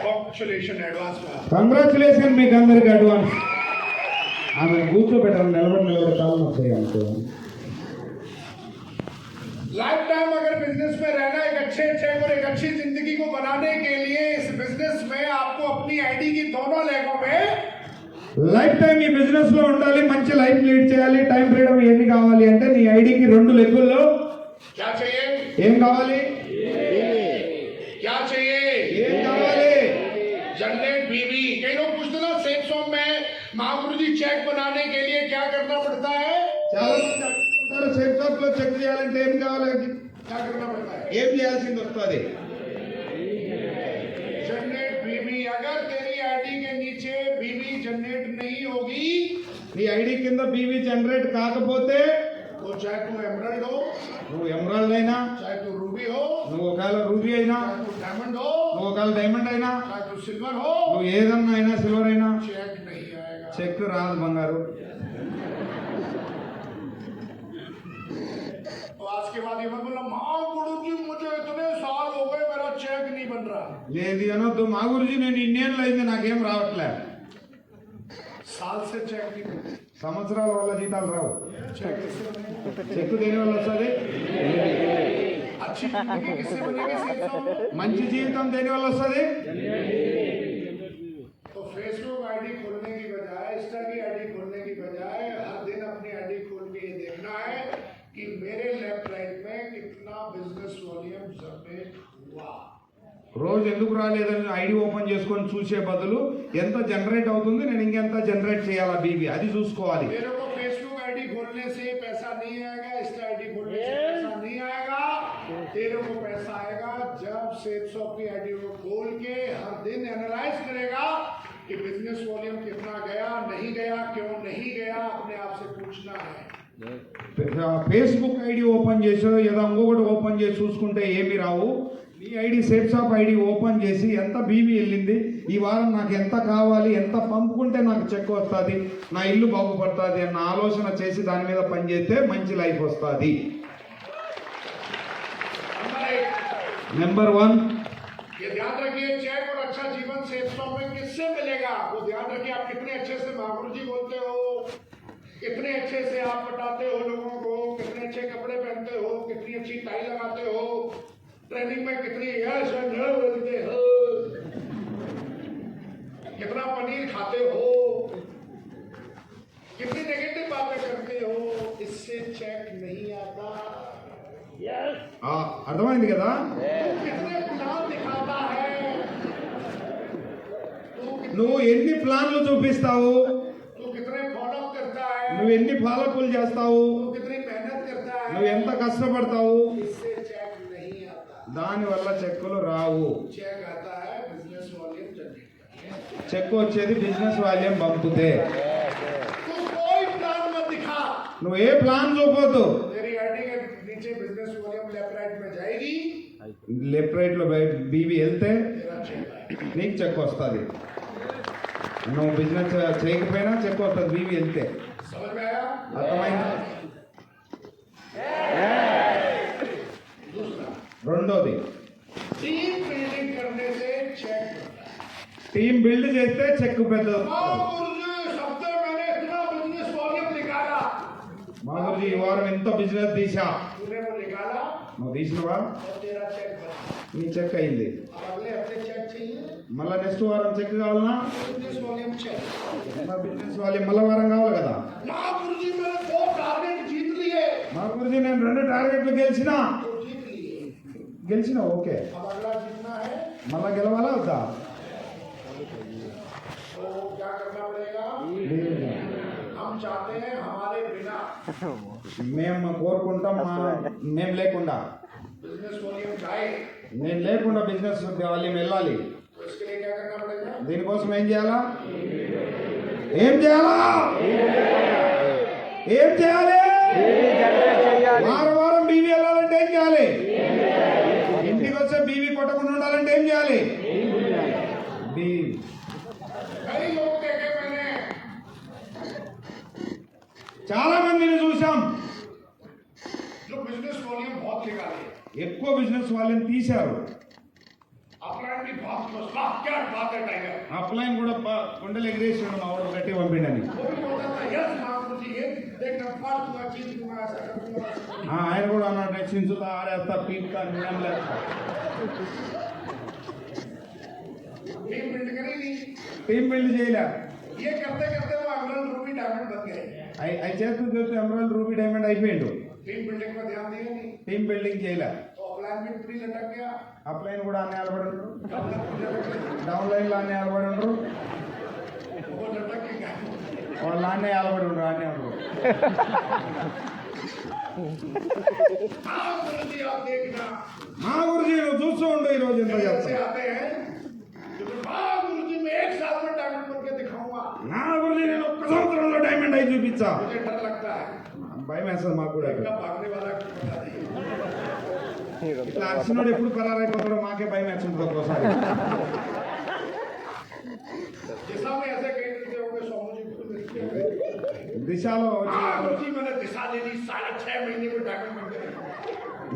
कांग्रेचुलेशन एडवांस में। కంగ్రాచులేషన్ మీకు అందరికి అడ్వాన్స్. ఆమె కూర్చోబెట్టాలి, నిలబడి కాలం వచ్చాయి. लाइफ टाइम अगर बिजनेस में रहना, एक अच्छे चेक और एक अच्छी जिंदगी को बनाने के लिए इस बिजनेस में आपको अपनी आईडी की दोनों लेगों में లైఫ్ టైం ఈ బిజినెస్ లో ఉండాలి, మంచి లైఫ్ లీడ్ చేయాలి, టైం ఫ్రీడమ్ ఎన్ని కావాలి అంటే నీ ఐడికి 2 లెగ్గుల్లో क्या चाहिए? ఏం కావాలి? क्या चाहिए? ఏం కావాలి? जनरेट बीवी। कई लोग पूछते ना सेफ सॉन्ग में महागुरु जी चेक बनाने के लिए क्या करना पड़ता है? చాలా మంది అంటారు సెట్ షాప్ లో చెక్ చేయాలంటే ఏం కావాలి? क्या करना पड़ता है? ఏం చేయాల్సింది వస్తుంది? जनरेट बीवी। अगर तेरी आईडी के नीचे बीवी जनरेट नहीं होगी నీ ఐడి కింద బీవీ జనరేట్ కాకపోతే तो चाहे तू एमरल्ड हो, నువ్వు ఎమరాల్డ్ అయినా, चाहे तू रूबी हो, నువ్వు ఒకవేళ రూబీ అయినా, चाहे तू डायमंड हो, నువ్వు ఒకవేళ డైమండ్ అయినా, चाहे तू सिल्वर हो, నువ్వు ఏదన్నా అయినా, సిల్వర్ అయినా चेक नहीं आएगा। చెక్ రాదు బంగారు. तो आज के बाद ये मत बोला महागुरु जी मुझे इतने साल हो गए मेरा चेक नहीं बन रहा। లేదు అనొద్దు. మా గురించి నేను ఇన్నేళ్ళు అయింది నాకేం రావట్లే. साल से चेक नहीं बनता। సంవత్సరాల వల్ల జీతాలు రావు. चेक किससे बनेगा? చెక్ దేని వల్ల వస్తుంది? अच्छी जिंदगी किससे बनेगी? सेफ सॉन्ग में। మంచి జీవితం దేని వల్ల వస్తుంది? तो फेसबुक आईडी खोलने की बजाय, इंस्टा की आईडी खोलने की बजाय हर दिन अपनी आईडी खोल के ये देखना है कि मेरे लेफ्ट राइट में कितना बिजनेस वॉल्यूम जनरेट हुआ। రోజు ఎందుకు రాలేదని ఐడి ఓపెన్ చేసుకొని చూసే బదులు ఎంత జనరేట్ అవుతుంది, నేను ఇంకెంత జనరేట్ చేయాలా బీబీ అది చూసుకోవాలి. मेरे को फेसबुक आईडी खोलने से पैसा नहीं आएगा, इंस्टा आईडी खोलने से पैसा नहीं आएगा। तेरे को पैसा आएगा जब सेफ शॉप की आईडी को खोल के हर दिन एनालाइज करेगा कि बिजनेस वॉल्यूम कितना गया, नहीं गया, क्यों नहीं गया, अपने आप से पूछना है। ఫేస్బుక్ ఐడి ఓపెన్ చేసో ఏదో ఇంకొకటి ఓపెన్ చేసి చూసుకుంటే ఏమి రావు. నీ ID safe shop ID open చేసి ఎంత బీబీ వెళ్ళింది, ఈ వారం నాకు ఎంత కావాలి, ఎంత పంపుకుంటే నాకు చెక్ వస్తుంది, నా ఇల్లు బాగుపడుతుంది అన్న ఆలోచన చేసి దాని మీద పనిచేస్తే మంచి లైఫ్ వస్తుంది. నెంబర్ 1 ये ध्यान रखिए, चेक और अच्छा जीवन सेफ शॉप में किससे मिलेगा वो ध्यान रखिए। आप कितने अच्छे से महागुरु जी बोलते हो, कितने अच्छे से आप बताते हो लोगों को, कितने अच्छे कपड़े पहनते हो, कितनी अच्छी टाई लगाते हो, ट्रेनिंग में कितनी यश बोलते हो, कितना पनीर खाते हो, कितनी नेगेटिव बातें करते हो, इससे चेक नहीं आता। అర్థమైంది కదా? कितने प्लान दिखाता है, నువ్వు ఎన్ని ప్లాన్లు చూపిస్తావు, तू कितने फॉलो करता है, నువ్వు ఎన్ని ఫాలోపులు చేస్తావు, तू कितनी मेहनत करता నువ్వు है, ఎంత కష్టపడతావు, इससे चेक नहीं आता। దాని వల్ల చెక్కులు రావు. चेक आता है बिजनेस वॉल्यूम जनरेट करके। చెక్ వచ్చేది బిజినెస్ వాల్యూమ్ పంపితే. तू कोई प्लान मत दिखा, నువ్వు ఏ ప్లాన్ చూపొద్దు. तेरी आईडी के नीचे बिजनेस वॉल्यूम लेफ्ट राइट में जाएगी, లెఫ్ట్ రైట్ లో బీబీ వెళ్తే तेरा चेक आएगा। నీకు చెక్ వస్తుంది. నువ్వు బిజినెస్ చేయకపోయినా చెక్ వస్తుంది బీబీ వెళ్తే. समझ में आया? అర్థమైందా? రెండోది टीम बिल्डिंग करने से चेक। టీం బిల్డ్ చేస్తే చెక్ పెద్ద. हफ्ते मैंने इतना बिजनेस वॉल्यूम निकाला, మా గురించి ఈ వారం ఎంత బిజినెస్ తీసా, तूने वो निकाला నువ్వు తీసినవా, और तेरा चेक बना। నీ చెక్ అయింది. अब अगले हफ्ते चेक चाहिए, మళ్ళా నెక్స్ట్ వారం చెక్ కావాలన్నా, बिजनेस वॉल्यूम चेक। నా బిజినెస్ వాల్యూమ్ మళ్ళా వారం కావాలి కదా. महागुरु जी मैंने 2 टारगेट जीत लिए, మా గురించి నేను 2 టార్గెట్లు గెలిచినా, तो जीत लिए। గెలిచిన ఓకే, अब अगला जीतना है మళ్ళా గెలవాలా వద్దా? तो क्या करना पड़ेगा? हम चाहते हैं हमारे बिना మేము కోరుకుంటాం మేము లేకుండా, बिजनेस वॉल्यूम जाए, నేను లేకుండా బిజినెస్ వాల్యూమ్ వెళ్ళాలి. तो इसके लिए क्या करना पड़ेगा? దీనికోసం ఏం చేయాలా? ఏం చేయాలా? ఏం చేయాలి? వారం వారం బీవీ వెళ్ళాలంటే ఏం చేయాలి? ఇంటికి వచ్చే బీవీ కొట్టకుండా ఉండాలంటే ఏం చేయాలి? బీవీ. कई लोग देखे मैंने, చాలా మందిని చూసాం जो बिजनेस वॉल्यूम बहुत निकाले, ఎక్కువ బిజినెస్ వాళ్ళని తీశారు. अपना भी बहुत वाह क्या बात है टाइगर, అప్లైన్ కూడా కొండలు ఎగిరేసాడు మా వాడు గట్టి పంపిండని. वो भी बोलता था यस महाप्रभु जी ये देखना फाड़ दूंगा चीज दूंगा ऐसा कर दूंगा वैसा कर दूंगा। ఆయన కూడా అన్నాడు రక్షించుతా ఆరేస్తా పీక్తా నేను లేస్తా. टीम बिल्ड करी नहीं, టీం బిల్డ్ చేయలే. ये करते करते वो एमरल्ड रूबी डायमंड बन गए। అవి చేస్తూ చేస్తూ ఎమరాల్డ్ రూబీ డైమండ్ అయిపోయిండు. टीम बिल्डिंग पर ध्यान दिया नहीं, టీం బిల్డింగ్ చేయలే. तो ऑफलाइन में फ्री लटक गया, అప్లైన్ కూడా అన్నీ నిలబడి ఉండరు, डाउनलाइन भी लटक गया, డౌన్ లైన్ లో అన్నీ నిలబడి ఉండరు, वो लटक के गया। వాళ్ళు అన్నీ నిలబడి ఉండరు, అన్నీ ఉండరు. हाँ गुरु जी आप देखना, మా గురించి నువ్వు చూస్తూ ఉండు ఈ రోజు ఎంత ऐसे చెప్తా. आते हैं हाँ गुरु जी मैं एक साल में डायमंड बन के दिखाऊंगा, నా గురించి నేను ఒక్క సంవత్సరంలో డైమండ్ అయి చూపించా. मुझे डर लगता है భయం వేస్తుంది మాకు కూడా. इतना भागने वाला कुछ पता नहीं। ఇట్లా అర్చనుడు ఎప్పుడు పరారైపోతాడో మాకే భయం వేస్తుంది ఒక్కోసారి. दिशा में ऐसे कई मिलते होंगे, स्वामी जी को मिलते होंगे। దిశలో हाँ गुरु जी मैंने दिशा ले ली, 6.5 महीने में डायमंड बन गए।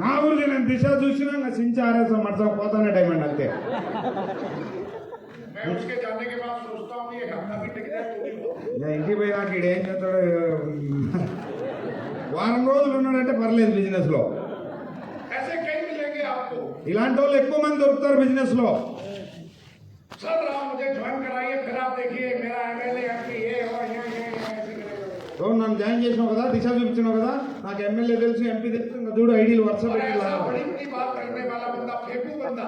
నా గురించి నేను దిశ చూసినా ఇంకా సించి ఆరేసం మడసం పోతానే డైమండ్ అంతే. मैं उसके जाने के बाद सोचता हूँ ये हफ्ता भी टिक जाए तो भी बहुत। నేను ఇంటికి పోయినాక ఈడు ఏం చేస్తాడు, వారం రోజులు ఉన్నాడంటే పర్లేదు బిజినెస్ లో. ऐसे कई मिलेंगे आपको, ఇలాంటి వాళ్ళు ఎక్కువ మంది దొరుకుతారు బిజినెస్ లో. सर आप मुझे ज्वाइन कराइए, फिर आप देखिए मेरा एमएलए आपकी ये और ये ऐसे करेगा। సో నన్ను జాయిన్ చేసినావు కదా, దిశ చూపించినావు కదా, నాకు ఎమ్మెల్యే తెలుసు, ఎంపీ తెలుసు, ఇంకా చూడు ఐడీలు వరుస और పెట్టి ऐसा बड़ी बड़ी बात करने वाला बंदा, फेंकू बंदा,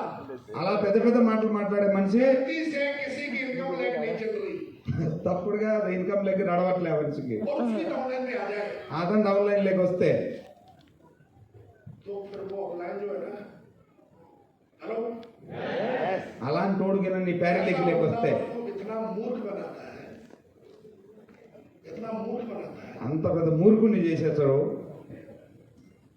అలా పెద్ద పెద్ద మాటలు మాట్లాడే మనిషి व्यक्ति से किसी की इनकम लेकर नहीं चल रही, తప్పుడుగా ఇన్కమ్ లెక్క నడవట్లే ఆ మనిషికి. और उसकी डाउनलाइन में आ जाए అతను డౌన్ లైన్ లేక వస్తే तो फिर वो ऑफलाइन जो है ना, हेलो, అలాంటి తోడుకి నీ పేరెళ్ళకి లేక వస్తే उसको इतना मूर्ख बनाता है, इतना मूर्ख बनाता है, అంత పెద్ద మూర్ఖుని చేసేస్తాడు.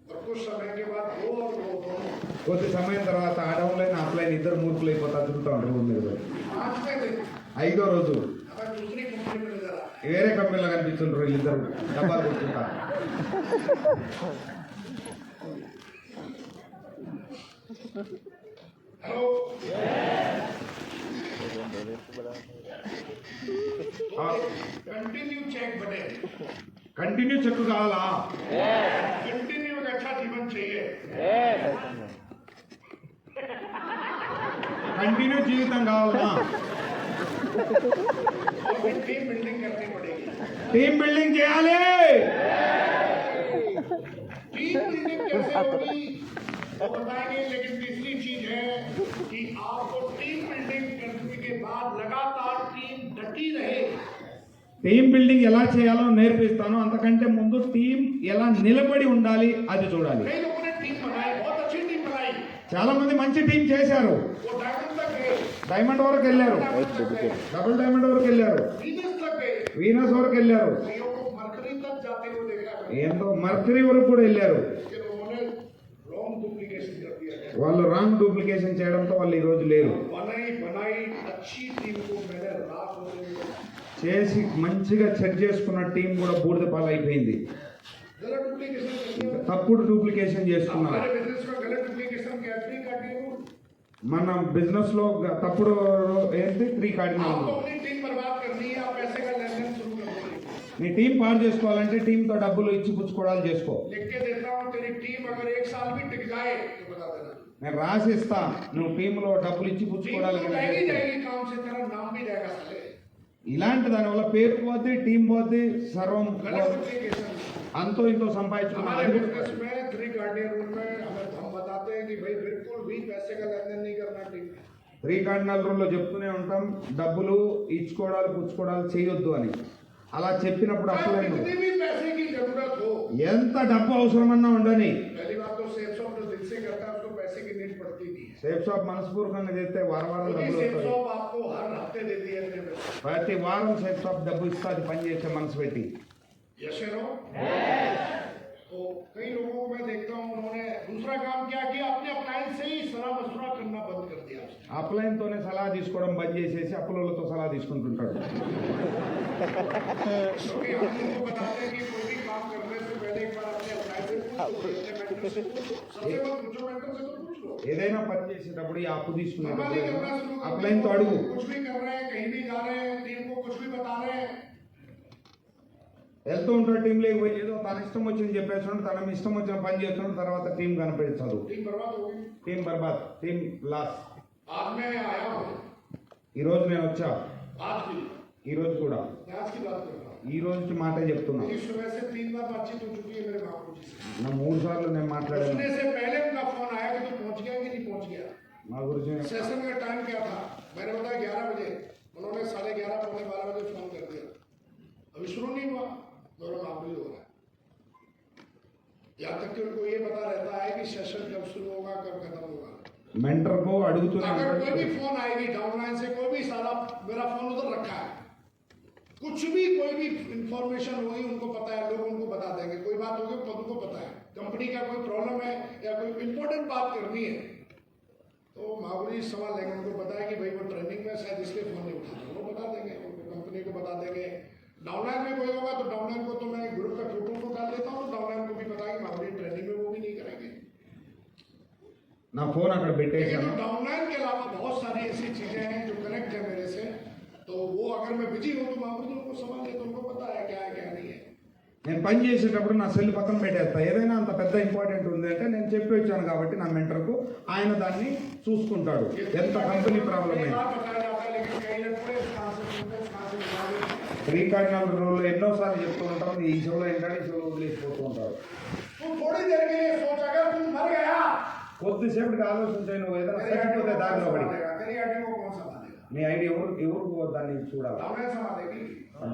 और कुछ समय के बाद वो और वो दोनों కొద్ది సమయం తర్వాత ఆ డౌన్ లైన్ ఆఫ్లైన్ ఇద్దరు మూర్ఖులు అయిపోతా తిరుగుతూ ఉంటారు ఊరి మీద పోయి. 5वें दिन 5వ రోజు हमें दूसरी कंपनी में नजर आया, వేరే కంపెనీలో కనిపిస్తుంటారు వీళ్ళిద్దరు డబ్బాలు కొట్టుకుంటా. हेलो, कंटिन्यू चेक बने, కంటిన్యూ చెక్ కావాలా? कंटिन्यू एक अच्छा जीवन चाहिए, కంటిన్యూ జీవితం కావాలా? और फिर टीम बिल्डिंग करनी पड़ेगी। టీం బిల్డింగ్ చేయాలి. टीम बिल्डिंग कैसे होगी वो बताएंगे, लेकिन तीसरी चीज है कि आपको टीम बिल्डिंग करने के बाद लगातार टीम डटी रहे। టీం బిల్డింగ్ ఎలా చేయాలో నేర్పిస్తాను, అంతకంటే ముందు టీం ఎలా నిలబడి ఉండాలి అది చూడాలి. कई लोगों ने टीम बनाई, बहुत अच्छी टीम बनाई, చాలా మంది మంచి టీం చేశారు, वो डायमंड तक गए, డైమండ్ వరకు వెళ్ళారు, డబుల్ డైమండ్ వరకు వెళ్ళారు, वीनस तक गए, వీనస్ వరకు వెళ్ళారు, कईयों को मरकरी तक जाते हुए देखा है, ఏందో మర్కరీ వరకు కూడా వెళ్ళారు. लेकिन उन्होंने रॉन्ग डुप्लीकेशन कर दिया है। వాళ్ళు రాంగ్ డూప్లికేషన్ చేయడంతో వాళ్ళు ఈ రోజు లేరు. बनाई बनाई अच्छी टीम को मैंने रात होते हुए చేసి మంచిగా చెక్ చేసుకున్న టీం కూడా బూడిద పాలైపోయింది. गलत डुप्लीकेशन कर दिया। తప్పుడు డూప్లికేషన్ చేసుకున్నారు. हमारे बिजनेस में गलत डुप्लीकेशन क्या थ्री कार्डिंग, మన బిజినెస్ లో తప్పుడు ఏంటి 3 కార్డినల్. आपको अपनी टीम बर्बाद करनी है, आप पैसे का लेन देन शुरू कर दीजिए। నీ టీం పాడు చేసుకోవాలంటే టీంతో డబ్బులు ఇచ్చి పుచ్చుకోవడాలు చేసుకో. लिख के देता हूँ, तेरी टीम अगर 1 साल भी टिक जाए तो बता देना। నేను రాసిస్తా, నువ్వు టీంలో డబ్బులు ఇచ్చి टीम పుచ్చుకోవడాలు तो जाएगी जाएगी काम से, तेरा नाम भी जाएगा साले। ఇలాంటి దానివల్ల పేరు పోద్ది, టీం పోద్ది, సర్వం गलत डुप्लीकेशन। అంతో ఇంతో हमारे సంపాదించుకున్నాను. बिजनेस में 3 गार्डियन रूम में हमें धम बताते हैं कि भाई बिल्कुल भी पैसे का लेन देन नहीं करना टीम में। 3 కార్డినల్ రూల్లో చెప్తూనే ఉంటాం, డబ్బులు ఇచ్చుకోవడాలు పుచ్చుకోవడాలు చేయొద్దు అని. అలా చెప్పినప్పుడు అసలు कितनी भी पैसे की जरूरत हो, ఎంత డబ్బు అవసరమన్నా ఉండని, पहली बात तो सेफ शॉप जो दिल से करता है उसको पैसे की नीड पड़ती नहीं है, సేఫ్ షాప్ మనస్ఫూర్తిగా చేస్తే వారం వారం क्योंकि డబ్బులు सेफ వస్తాయి. शॉप आपको हर हफ्ते देती है अपने पैसे। ప్రతి వారం సేఫ్ షాప్ డబ్బు ఇస్తుంది పని చేసే మనసు పెట్టి. यस या नो? तो कई लोगों को मैं देखता हूँ उन्होंने दूसरा काम क्या किया, अपने अप्लायंस से ही सलाह मशवरा करना बंद कर दिया। అప్లైన్ తోనే సలహా తీసుకోవడం బంద్ చేసేసి అప్పులతో సలహా తీసుకుంటుంటాడు. क्योंकि हम उनको बताते हैं कि कोई भी काम करने से पहले एक बार अपने अप्लायंस से पूछो, अपने मेंटर से पूछो, सबसे पहले पूछो, मेंटर से तो पूछ लो। ఏదైనా పని చేసేటప్పుడు ఈ అప్పు नॉर्मली తీసుకున్నప్పుడు करना शुरू कर అప్లైన్ తో అడుగు. कुछ भी कर रहे हैं, कहीं भी जा रहे हैं, टीम को कुछ भी बता रहे हैं, వెళ్తూ ఉంటాడు టీంలోకి పోయి ఏదో తన ఇష్టం వచ్చింది చెప్పేస్తున్నాడు, తన ఇష్టం వచ్చిన పని చేస్తున్నాడు, తర్వాత టీం కనిపించదు, टीम बर्बाद हो गई। టీం బర్బాద్, టీం లాస్. आज मैं आया हूँ, ఈ రోజు నేను వచ్చా, आज की ఈ రోజు కూడా मैं आज की बात कर रहा हूँ। ఈ రోజు మాటే చెప్తున్నా. मेरी सुबह से 3 बार बातचीत हो चुकी है मेरे बापू जी से। నా 3 సార్లు నేను మాట్లాడాను. उसने से पहले उनका फोन आया कि तू पहुंच गया कि नहीं पहुंच गया। మా గురించి सेशन का टाइम क्या था, मैंने बताया 11 बजे, उन्होंने 11:30 पौने 12 बजे फोन कर दिया, अभी शुरू नहीं हुआ, दोनों मामूली हो रहा है। यहाँ तक कि उनको ये पता रहता है कि सेशन कब शुरू होगा कब खत्म होगा। మెంటర్ को అడుగుతూనే अगर कोई भी ఉంటాడు. फोन आएगी डाउनलाइन से, कोई भी सारा मेरा फोन उधर रखा है, कुछ भी कोई भी इंफॉर्मेशन होगी उनको पता है, लोग उनको बता देंगे, कोई बात होगी उनको पता है, कंपनी का कोई प्रॉब्लम है या कोई इंपॉर्टेंट बात करनी है तो मामूली सवाल लेंगे, उनको पता है कि भाई वो ट्रेनिंग में शायद इसलिए फोन नहीं उठा, वो बता देंगे, उनको कंपनी को बता देंगे। डाउनलाइन में कोई होगा तो डाउनलाइन को तो मैं ग्रुप का फोटो को डाल देता हूँ, तो डाउनलाइन को भी पता है कि मामूली ट्रेनिंग में वो भी नहीं करेंगे। నా ఫోన్ అక్కడ लेकिन పెట్టేశాను. तो डाउनलाइन के अलावा बहुत सारी ऐसी चीजें हैं जो कनेक्ट है मेरे से, तो वो अगर मैं बिजी हूँ तो मामूली उनको समझ ले, तो उनको पता है क्या नहीं है। నేను పని చేసేటప్పుడు నా సెల్ పక్కన పెట్టేస్తా. ఏదైనా అంత పెద్ద ఇంపార్టెంట్ ఉంది అంటే నేను చెప్పి వచ్చాను కాబట్టి నా మెంటర్కు ఆయన దాన్ని చూసుకుంటాడు, ఎంత కంపెనీ ప్రాబ్లం कई అయింది. बार बताया जाता है, लेकिन कई लोग पूरे कहाँ से सुनते हैं, कहाँ से बताते हैं। 3 కార్డినల్ రూల్లో ఎన్నోసార్లు చెప్తూ ఉంటాం, ఈ షోలో ఏంటంటే ఈ షోలో వదిలేసిపోతూ ఉంటారు. तू थोड़ी देर के लिए सोच, अगर तू मर गया కొద్దిసేపటికి ఆలోచించాయి, నువ్వు ఏదైనా तेरी हड्डी చచ్చిపోతే को कौन దారిలో పడి संभालेगा, तेरी हड्डी को कौन संभालेगा, నీ ఐడి ఎవరు దాన్ని చూడాలి. डाउनलाइन संभालेगी,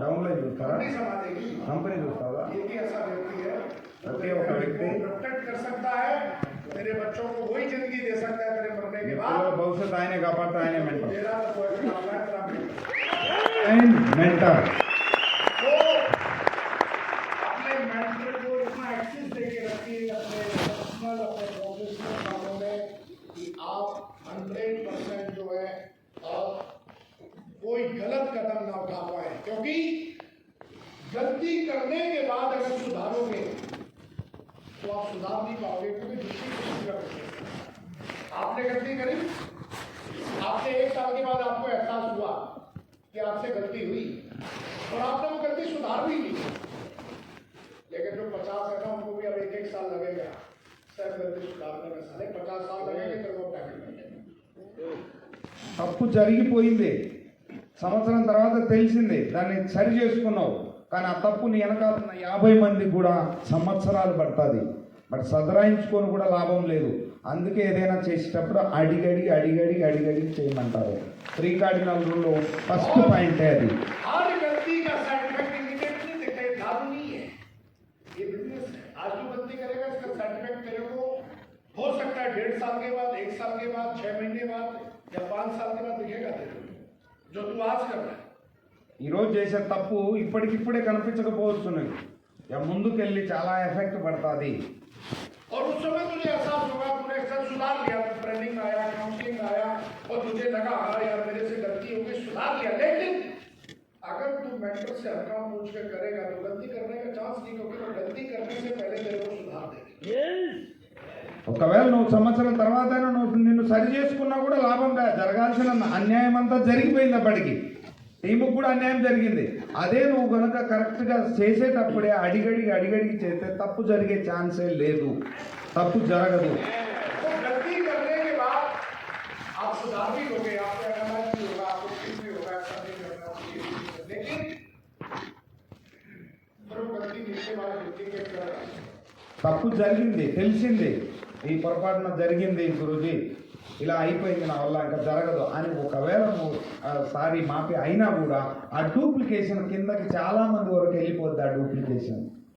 డౌన్లో చూస్తారా, कंपनी संभालेगी। కంపెనీ చూస్తారా. एक ही ऐसा व्यक्ति है ओके, ओके, व्यक्ति। प्रोटेक्ट कर सकता है, तेरे बच्चों को वही जिंदगी दे सकता है तेरे मरने के बाद। పిల్లల భవిష్యత్తు ఆయనే కాపాడుతా, ఆయనే మెంటర్. तेरा तो कोई डाउनलाइन करा नहीं। అండ్ మెంటర్ तो अपने मेंटर को इतना एक्सेस देके रखिए अपने पर्सनल अपने प्रोफेशनल कामों में कि आप 100% जो है आप कोई गलत कदम ना उठा पाए, क्योंकि गलती करने के बाद अगर सुधारोगे तो आप सुधार नहीं पाओगे, क्योंकि दूसरी कोशिश करोगे। आपने गलती करी, आपने 1 साल के बाद आपको एहसास हुआ कि आपसे गलती हुई और आपने वो गलती सुधार भी ली, लेकिन जो 50 है ना उनको भी अब 1-1 साल लगेगा सब गलती सुधारने में, साले 50 साल लगेंगे तेरे को पैकेट में। తప్పు జరిగిపోయింది, సంవత్సరం తర్వాత తెలిసింది, దాన్ని సరి చేసుకున్నావు, కానీ ఆ తప్పు నీ వెనకాలన్న 50 మందికి కూడా సంవత్సరాలు పడుతుంది. బట్ సదరాయించుకొని కూడా లాభం లేదు. అందుకే ఏదైనా చేసేటప్పుడు అడిగడిగి చేయమంటారు. 3 కార్డినల్ రూల్లో ఫస్ట్ పాయింట్ అది. हर गलती का साइड इफेक्ट इमीडिएटली दिखता है, जादू नहीं है, ये बिजनेस है। आज जो गलती करेगा इसका साइड इफेक्ट तेरे को हो सकता है 1.5 साल के बाद, 1 साल के बाद, 6 महीने बाद या 5 साल के बाद दिखेगा तेरे को, जो तू आज कर रहा है। ఈరోజు చేసే తప్పు ఇప్పటికిప్పుడే కనిపించకపోవచ్చున్నది, ముందుకెళ్ళి చాలా ఎఫెక్ట్ పడుతుంది. और उस समय तुझे एहसास होगा तूने अक्सर सुधार लिया, ट्रेनिंग आया, काउंसलिंग आया और तुझे लगा हाँ यार मेरे से गलती हो गई, सुधार लिया। लेकिन अगर तू मेंटर से हल्का पूछ के करेगा तो गलती करने का चांस नहीं, क्योंकि वो गलती करने से पहले तेरे को सुधार देगी। ఒకవేళ నువ్వు సంవత్సరం తర్వాత నిన్ను సరి చేసుకున్నా కూడా లాభం జరగాల్సిన అన్యాయం అంతా జరిగిపోయింది. అప్పటికి టీముకు కూడా అన్యాయం జరిగింది. అదే నువ్వు కనుక కరెక్ట్గా చేసేటప్పుడే అడిగడిగి చేస్తే తప్పు జరిగే ఛాన్సే లేదు, తప్పు జరగదు. तो गलती करने के बाद आप सुधार भी होगे, आपको एनालाइज भी होगा, आपको ठीक भी होगा, ऐसा नहीं करना चाहिए। लेकिन फिर वो गलती नीचे वाले व्यक्ति के తప్పు జరిగింది, తెలిసింది, ఈ పొరపాటున జరిగింది గురూజీ, ఇలా అయిపోయింది నా వల్ల ఇంకా జరగదు అని ఒకవేళ సారీ మాఫీ అయినా కూడా ఆ డూప్లికేషన్ కిందకి చాలా మంది వరకు వెళ్ళిపోద్ది ఆ డూప్లికేషన్.